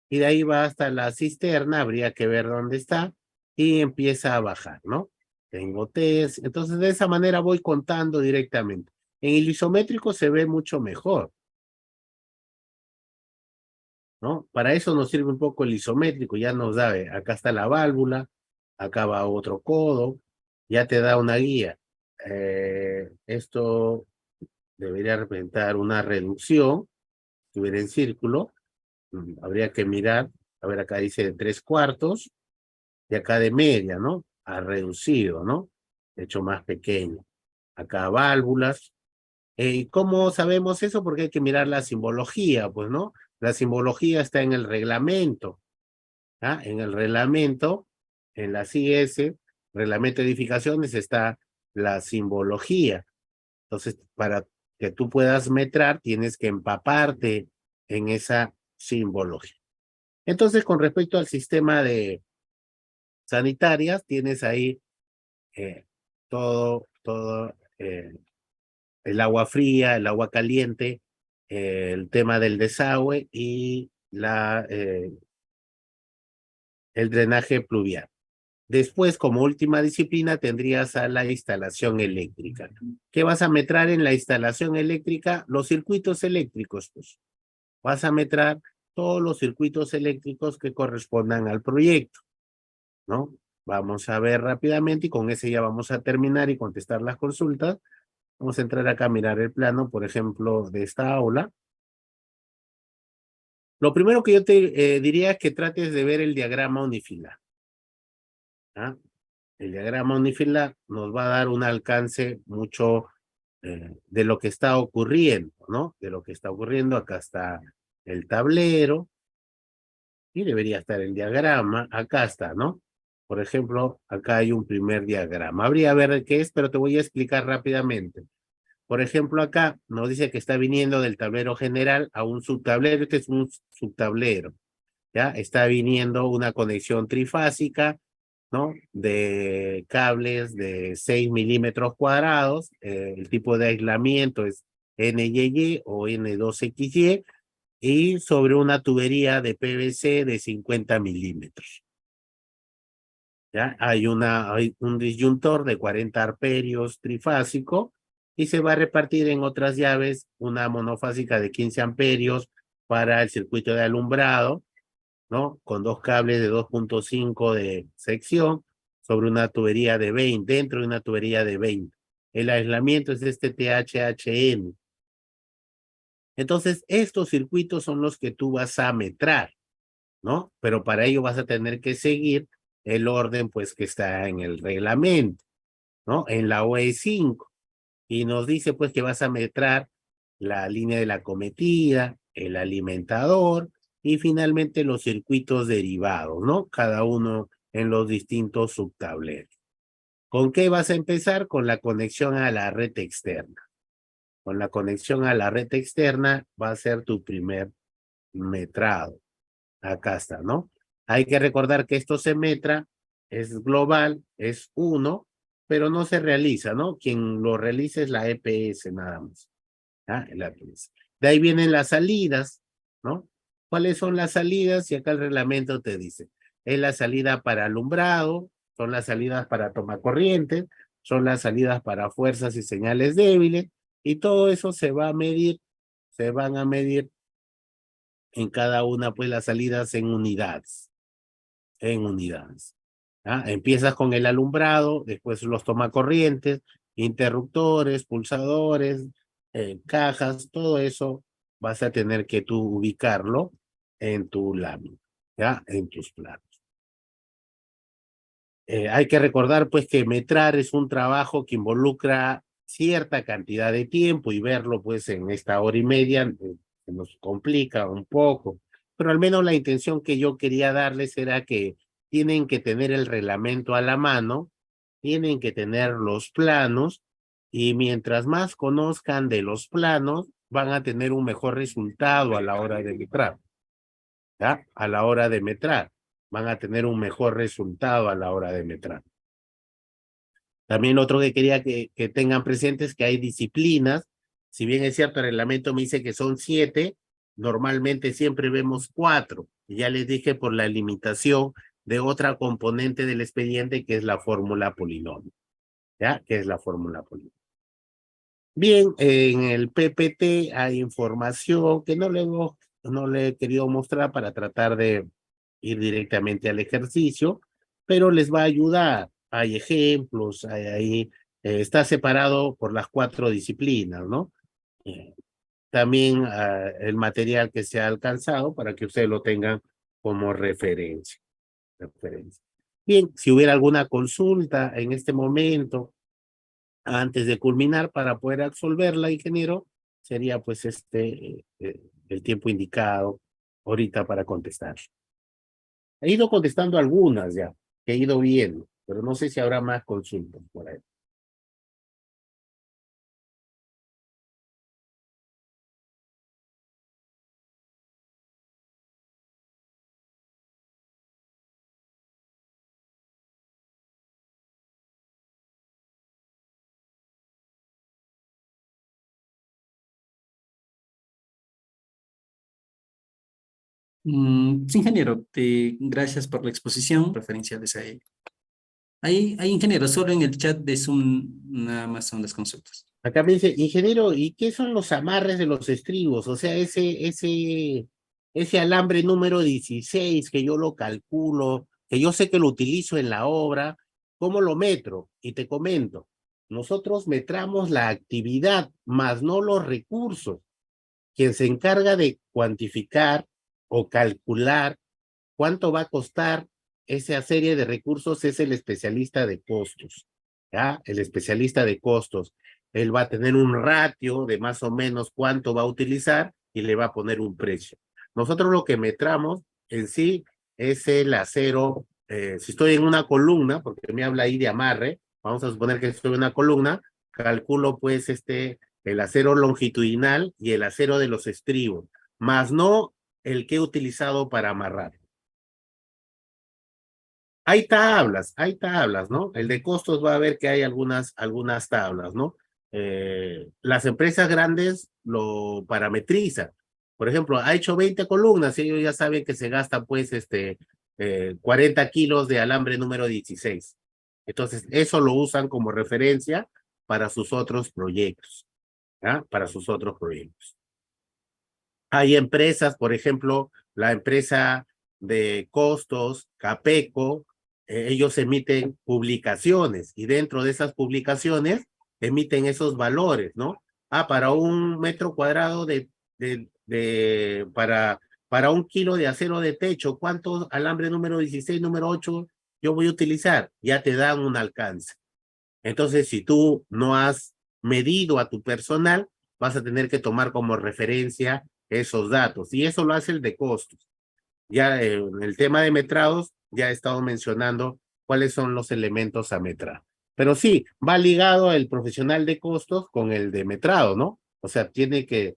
y de ahí va hasta la cisterna, habría que ver dónde está, y empieza a bajar, ¿no? Tengo test, entonces de esa manera voy contando directamente. En el isométrico se ve mucho mejor, ¿no? Para eso nos sirve un poco el isométrico, ya nos da, acá está la válvula, acá va otro codo, ya te da una guía. Esto debería representar una reducción, si estuviera en círculo, habría que mirar, a ver, acá dice de 3/4, y acá de media, ¿no? Ha reducido, ¿no? Hecho más pequeño. Acá válvulas. ¿Y cómo sabemos eso? Porque hay que mirar la simbología, pues, ¿no? La simbología está en el reglamento, ¿ah? En el reglamento, en la CIS, reglamento de edificaciones, está la simbología. Entonces, para que tú puedas metrar, tienes que empaparte en esa simbología. Entonces, con respecto al sistema de sanitarias, tienes ahí todo el agua fría, el agua caliente, el tema del desagüe y el drenaje pluvial. Después, como última disciplina, tendrías a la instalación eléctrica. ¿Qué vas a metrar en la instalación eléctrica? Los circuitos eléctricos, pues. Vas a metrar todos los circuitos eléctricos que correspondan al proyecto, ¿no? Vamos a ver rápidamente y con ese ya vamos a terminar y contestar las consultas. Vamos a entrar acá a mirar el plano, por ejemplo, de esta aula. Lo primero que yo te diría es que trates de ver el diagrama unifilar, ¿ah? El diagrama unifilar nos va a dar un alcance mucho de lo que está ocurriendo, ¿no? De lo que está ocurriendo. Acá está el tablero y debería estar el diagrama. Acá está, ¿no? Por ejemplo, acá hay un primer diagrama. Habría que ver qué es, pero te voy a explicar rápidamente. Por ejemplo, acá nos dice que está viniendo del tablero general a un subtablero. Este es un subtablero, ¿ya? Está viniendo una conexión trifásica, ¿no? De cables de 6 milímetros cuadrados. El tipo de aislamiento es NYY o N2XY y sobre una tubería de PVC de 50 milímetros. ¿Ya? Hay un disyuntor de 40 amperios trifásico y se va a repartir en otras llaves una monofásica de 15 amperios para el circuito de alumbrado, ¿no? Con dos cables de 2.5 de sección sobre una tubería de 20, dentro de una tubería de 20. El aislamiento es este THHN. Entonces, estos circuitos son los que tú vas a metrar, ¿no? Pero para ello vas a tener que seguir el orden, pues, que está en el reglamento, ¿no? En la OE 5. Y nos dice, pues, que vas a metrar la línea de la cometida, el alimentador y finalmente los circuitos derivados, ¿no? Cada uno en los distintos subtableros. ¿Con qué vas a empezar? Con la conexión a la red externa. Con la conexión a la red externa va a ser tu primer metrado. Acá está, ¿no? Hay que recordar que esto se metra, es global, es 1, pero no se realiza, ¿no? Quien lo realiza es la EPS nada más. ¿Ah? El EPS. De ahí vienen las salidas, ¿no? ¿Cuáles son las salidas? Y acá el reglamento te dice, es la salida para alumbrado, son las salidas para tomacorrientes, son las salidas para fuerzas y señales débiles, y todo eso se va a medir, se van a medir en cada una, pues, las salidas en unidades, en unidades. ¿Ah? Empiezas con el alumbrado, después los tomacorrientes, interruptores, pulsadores, cajas, todo eso vas a tener que tú ubicarlo en tu lámina, ¿ya? En tus planos. Hay que recordar, pues, que metrar es un trabajo que involucra cierta cantidad de tiempo y verlo, pues, en esta hora y media se nos complica un poco, pero al menos la intención que yo quería darles era que tienen que tener el reglamento a la mano, tienen que tener los planos y mientras más conozcan de los planos, van a tener un mejor resultado a la hora de metrar, ¿ya? A la hora de metrar, van a tener un mejor resultado a la hora de metrar. También otro que quería que tengan presentes que hay disciplinas. Si bien es cierto, el reglamento me dice que son 7, normalmente siempre vemos 4. Y ya les dije por la limitación de otra componente del expediente que es la fórmula polinomio, ¿ya? Que es la fórmula polinomio. Bien, en el PPT hay información que no le he querido mostrar para tratar de ir directamente al ejercicio, pero les va a ayudar. Hay ejemplos, está separado por las 4 disciplinas, ¿no? Eh, También el material que se ha alcanzado para que ustedes lo tengan como referencia. Bien, si hubiera alguna consulta en este momento, antes de culminar para poder absolverla, ingeniero, sería pues el tiempo indicado ahorita para contestar. He ido contestando algunas ya, que he ido viendo, pero no sé si habrá más consultas por ahí. Sí, ingeniero, gracias por la exposición, referenciales a ello. Hay ingeniero, solo en el chat de Zoom nada más son las consultas. Acá me dice, ingeniero, ¿y qué son los amarres de los estribos? O sea, ese alambre número 16 que yo lo calculo, que yo sé que lo utilizo en la obra, ¿cómo lo metro? Y te comento, nosotros metramos la actividad, más no los recursos. Quien se encarga de cuantificar o calcular cuánto va a costar esa serie de recursos es el especialista de costos, ¿ya? El especialista de costos. Él va a tener un ratio de más o menos cuánto va a utilizar y le va a poner un precio. Nosotros lo que metramos en sí es el acero. Si estoy en una columna, porque me habla ahí de amarre, vamos a suponer que estoy en una columna, calculo pues el acero longitudinal y el acero de los estribos, más no el que he utilizado para amarrar. Hay tablas, ¿no? El de costos va a ver que hay algunas tablas, ¿no? Las empresas grandes lo parametrizan. Por ejemplo, ha hecho 20 columnas y ellos ya saben que se gasta pues 40 kilos de alambre número 16. Entonces, eso lo usan como referencia para sus otros proyectos, ¿ya? Para sus otros proyectos. Hay empresas, por ejemplo, la empresa de costos, Capeco, ellos emiten publicaciones y dentro de esas publicaciones emiten esos valores, ¿no? Para un metro cuadrado para un kilo de acero de techo, ¿cuánto alambre número 16, número 8 yo voy a utilizar? Ya te dan un alcance. Entonces, si tú no has medido a tu personal, vas a tener que tomar como referencia esos datos. Y eso lo hace el de costos. Ya en el tema de metrados, ya he estado mencionando cuáles son los elementos a metrar. Pero sí, va ligado el profesional de costos con el de metrado, ¿no? O sea, tiene que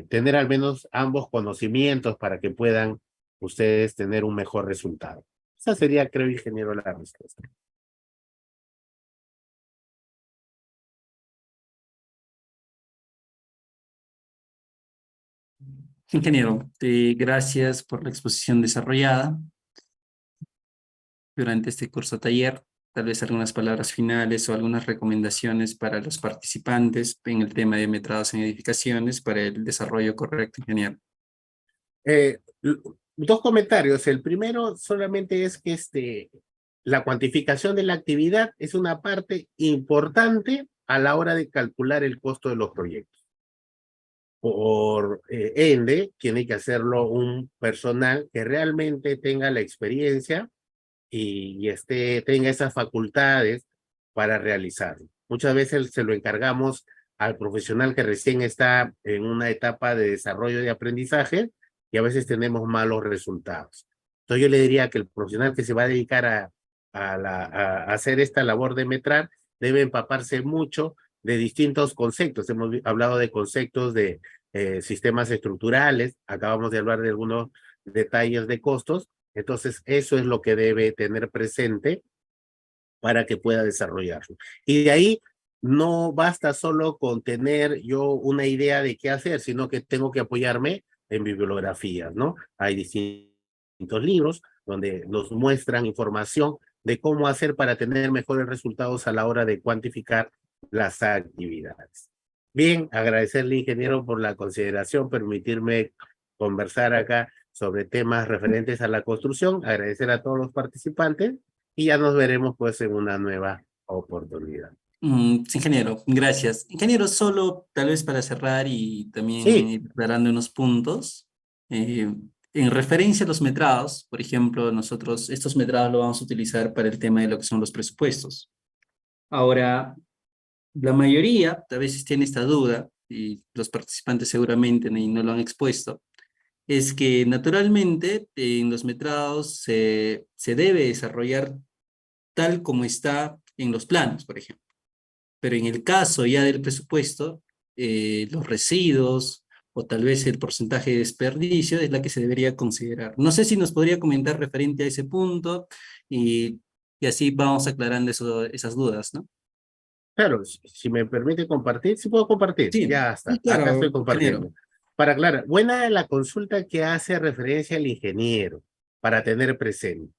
tener al menos ambos conocimientos para que puedan ustedes tener un mejor resultado. Esa sería, creo, ingeniero, la respuesta. Ingeniero, gracias por la exposición desarrollada durante este curso taller. Tal vez algunas palabras finales o algunas recomendaciones para los participantes en el tema de metrados en edificaciones para el desarrollo correcto, ingeniero. Eh, Dos comentarios. El primero solamente es que la cuantificación de la actividad es una parte importante a la hora de calcular el costo de los proyectos. Por ende, tiene que hacerlo un personal que realmente tenga la experiencia y tenga esas facultades para realizarlo. Muchas veces se lo encargamos al profesional que recién está en una etapa de desarrollo de aprendizaje y a veces tenemos malos resultados. Entonces yo le diría que el profesional que se va a dedicar a hacer esta labor de metrar debe empaparse mucho de distintos conceptos. Hemos hablado de conceptos de sistemas estructurales, acabamos de hablar de algunos detalles de costos, entonces eso es lo que debe tener presente para que pueda desarrollarlo. Y de ahí no basta solo con tener yo una idea de qué hacer, sino que tengo que apoyarme en bibliografías, ¿no? Hay distintos distintos libros donde nos muestran información de cómo hacer para tener mejores resultados a la hora de cuantificar las actividades. Bien, agradecerle, ingeniero, por la consideración, permitirme conversar acá sobre temas referentes a la construcción, agradecer a todos los participantes y ya nos veremos pues en una nueva oportunidad. Sí, ingeniero, gracias. Ingeniero, solo tal vez para cerrar y también Sí, ir aclarando unos puntos. En referencia a los metrados, por ejemplo, nosotros estos metrados los vamos a utilizar para el tema de lo que son los presupuestos. Ahora, la mayoría a veces tiene esta duda, y los participantes seguramente no lo han expuesto, es que naturalmente en los metrados se debe desarrollar tal como está en los planos, por ejemplo. Pero en el caso ya del presupuesto, los residuos o tal vez el porcentaje de desperdicio es la que se debería considerar. No sé si nos podría comentar referente a ese punto y así vamos aclarando esas dudas, ¿no? claro, si me permite compartir, sí puedo compartir, Sí, ya sí, está, acá claro, estoy ingeniero. compartiendo. Para aclarar, buena la consulta que hace referencia al ingeniero, para tener presente.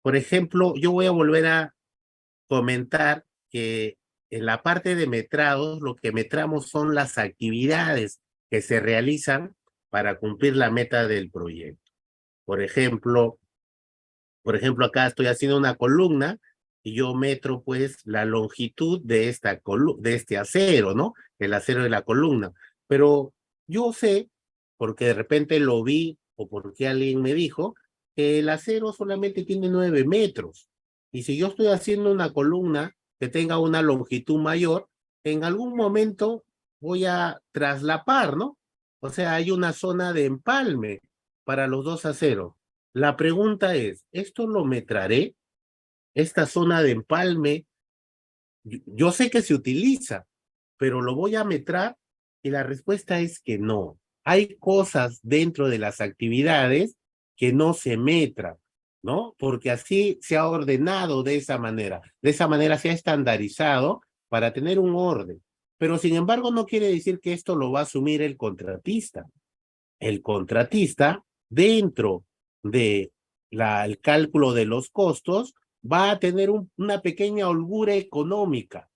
Por ejemplo, yo voy a volver a comentar que en la parte de metrados, lo que metramos son las actividades que se realizan para cumplir la meta del proyecto. Por ejemplo, acá estoy haciendo una columna y yo metro pues la longitud de de este acero, ¿no? El acero de la columna. Pero yo sé, porque de repente lo vi o porque alguien me dijo, que el acero solamente tiene 9 metros. Y si yo estoy haciendo una columna que tenga una longitud mayor, en algún momento voy a traslapar, ¿no? O sea, hay una zona de empalme para los dos aceros. La pregunta es, ¿esto lo metraré? Esta zona de empalme, yo sé que se utiliza, pero lo voy a metrar y la respuesta es que no. Hay cosas dentro de las actividades que no se metran, ¿no? Porque así se ha ordenado de esa manera. De esa manera se ha estandarizado para tener un orden. Pero sin embargo no quiere decir que esto lo va a asumir el contratista. El contratista, dentro de el cálculo de los costos, va a tener una pequeña holgura económica,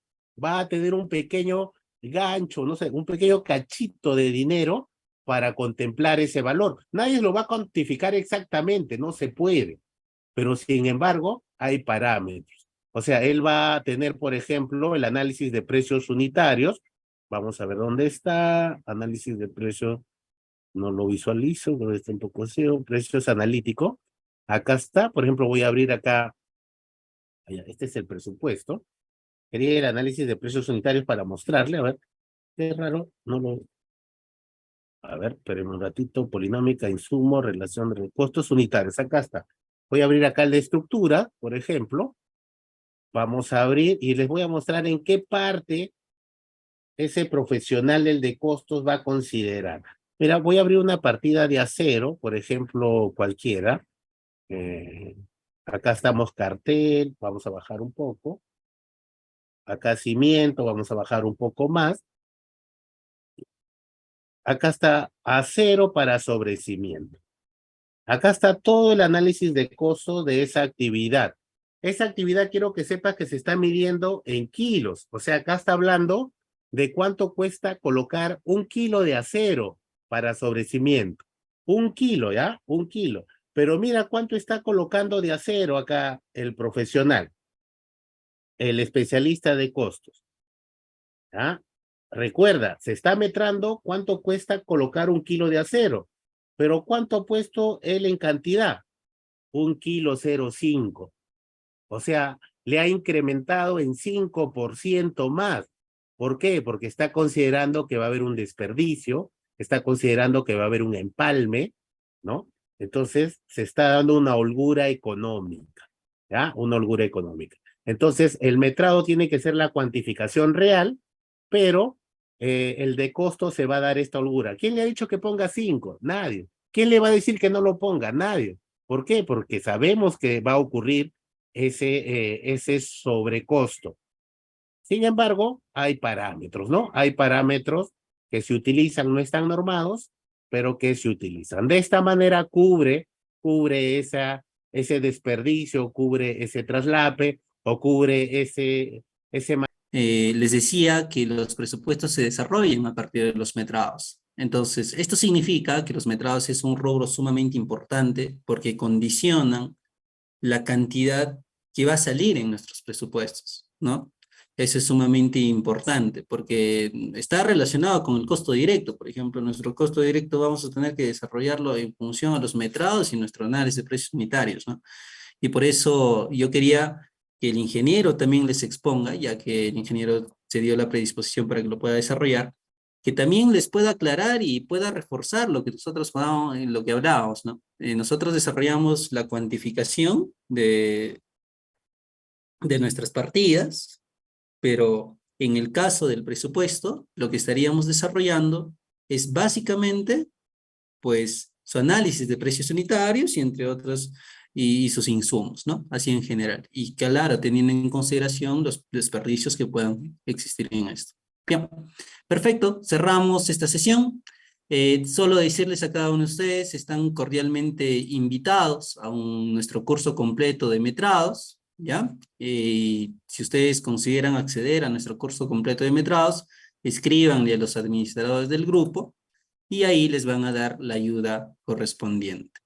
va a tener un pequeño gancho, no sé, un pequeño cachito de dinero para contemplar ese valor. Nadie lo va a cuantificar exactamente, no se puede, pero sin embargo hay parámetros. O sea, él va a tener, por ejemplo, el análisis de precios unitarios. Vamos a ver dónde está, análisis de precios, no lo visualizo, pero está un poco SEO, precios analítico. Acá está, por ejemplo, voy a abrir acá, este es el presupuesto. Quería el análisis de precios unitarios para mostrarle, a ver, qué raro, no lo... A ver, espérenme un ratito, polinómica, insumo, relación de costos unitarios, acá está. Voy a abrir acá el de estructura, por ejemplo. Vamos a abrir y les voy a mostrar en qué parte ese profesional del de costos va a considerar. Mira, voy a abrir una partida de acero, por ejemplo, cualquiera. Eh, Acá estamos cartel, vamos a bajar un poco. Acá cimiento, vamos a bajar un poco más. Acá está acero para sobrecimiento. Acá está todo el análisis de costo de esa actividad. Esa actividad quiero que sepas que se está midiendo en kilos. O sea, acá está hablando de cuánto cuesta colocar 1 kilo de acero para sobrecimiento. 1 kilo, ¿ya? 1 kilo. Pero mira cuánto está colocando de acero acá el profesional, el especialista de costos. ¿Ah? Recuerda, se está metrando cuánto cuesta colocar 1 kilo de acero, pero ¿cuánto ha puesto él en cantidad? 1,05 kg. O sea, le ha incrementado en 5% más. ¿Por qué? Porque está considerando que va a haber un desperdicio, está considerando que va a haber un empalme, ¿no? Entonces, se está dando una holgura económica, ¿ya? Una holgura económica. Entonces, el metrado tiene que ser la cuantificación real, pero el de costo se va a dar esta holgura. ¿Quién le ha dicho que ponga 5? Nadie. ¿Quién le va a decir que no lo ponga? Nadie. ¿Por qué? Porque sabemos que va a ocurrir ese sobrecosto. Sin embargo, hay parámetros, ¿no? Hay parámetros que se utilizan, no están normados, pero que se utilizan. De esta manera cubre cubre ese desperdicio, cubre ese traslape o cubre ese les decía que los presupuestos se desarrollan a partir de los metrados. Entonces, esto significa que los metrados es un rubro sumamente importante porque condicionan la cantidad que va a salir en nuestros presupuestos, ¿no? Eso es sumamente importante porque está relacionado con el costo directo. Por ejemplo, nuestro costo directo vamos a tener que desarrollarlo en función a los metrados y nuestro análisis de precios unitarios, ¿no? Y por eso yo quería que el ingeniero también les exponga, ya que el ingeniero se dio la predisposición para que lo pueda desarrollar, que también les pueda aclarar y pueda reforzar lo que nosotros lo que hablábamos, ¿no? Nosotros desarrollamos la cuantificación de nuestras partidas, pero en el caso del presupuesto, lo que estaríamos desarrollando es básicamente, pues, su análisis de precios unitarios y entre otros, y sus insumos, ¿no? Así en general. Y claro, teniendo en consideración los desperdicios que puedan existir en esto. Bien, perfecto, cerramos esta sesión. Solo decirles a cada uno de ustedes, están cordialmente invitados a nuestro curso completo de metrados, ¿ya? Si ustedes consideran acceder a nuestro curso completo de metrados, escríbanle a los administradores del grupo y ahí les van a dar la ayuda correspondiente.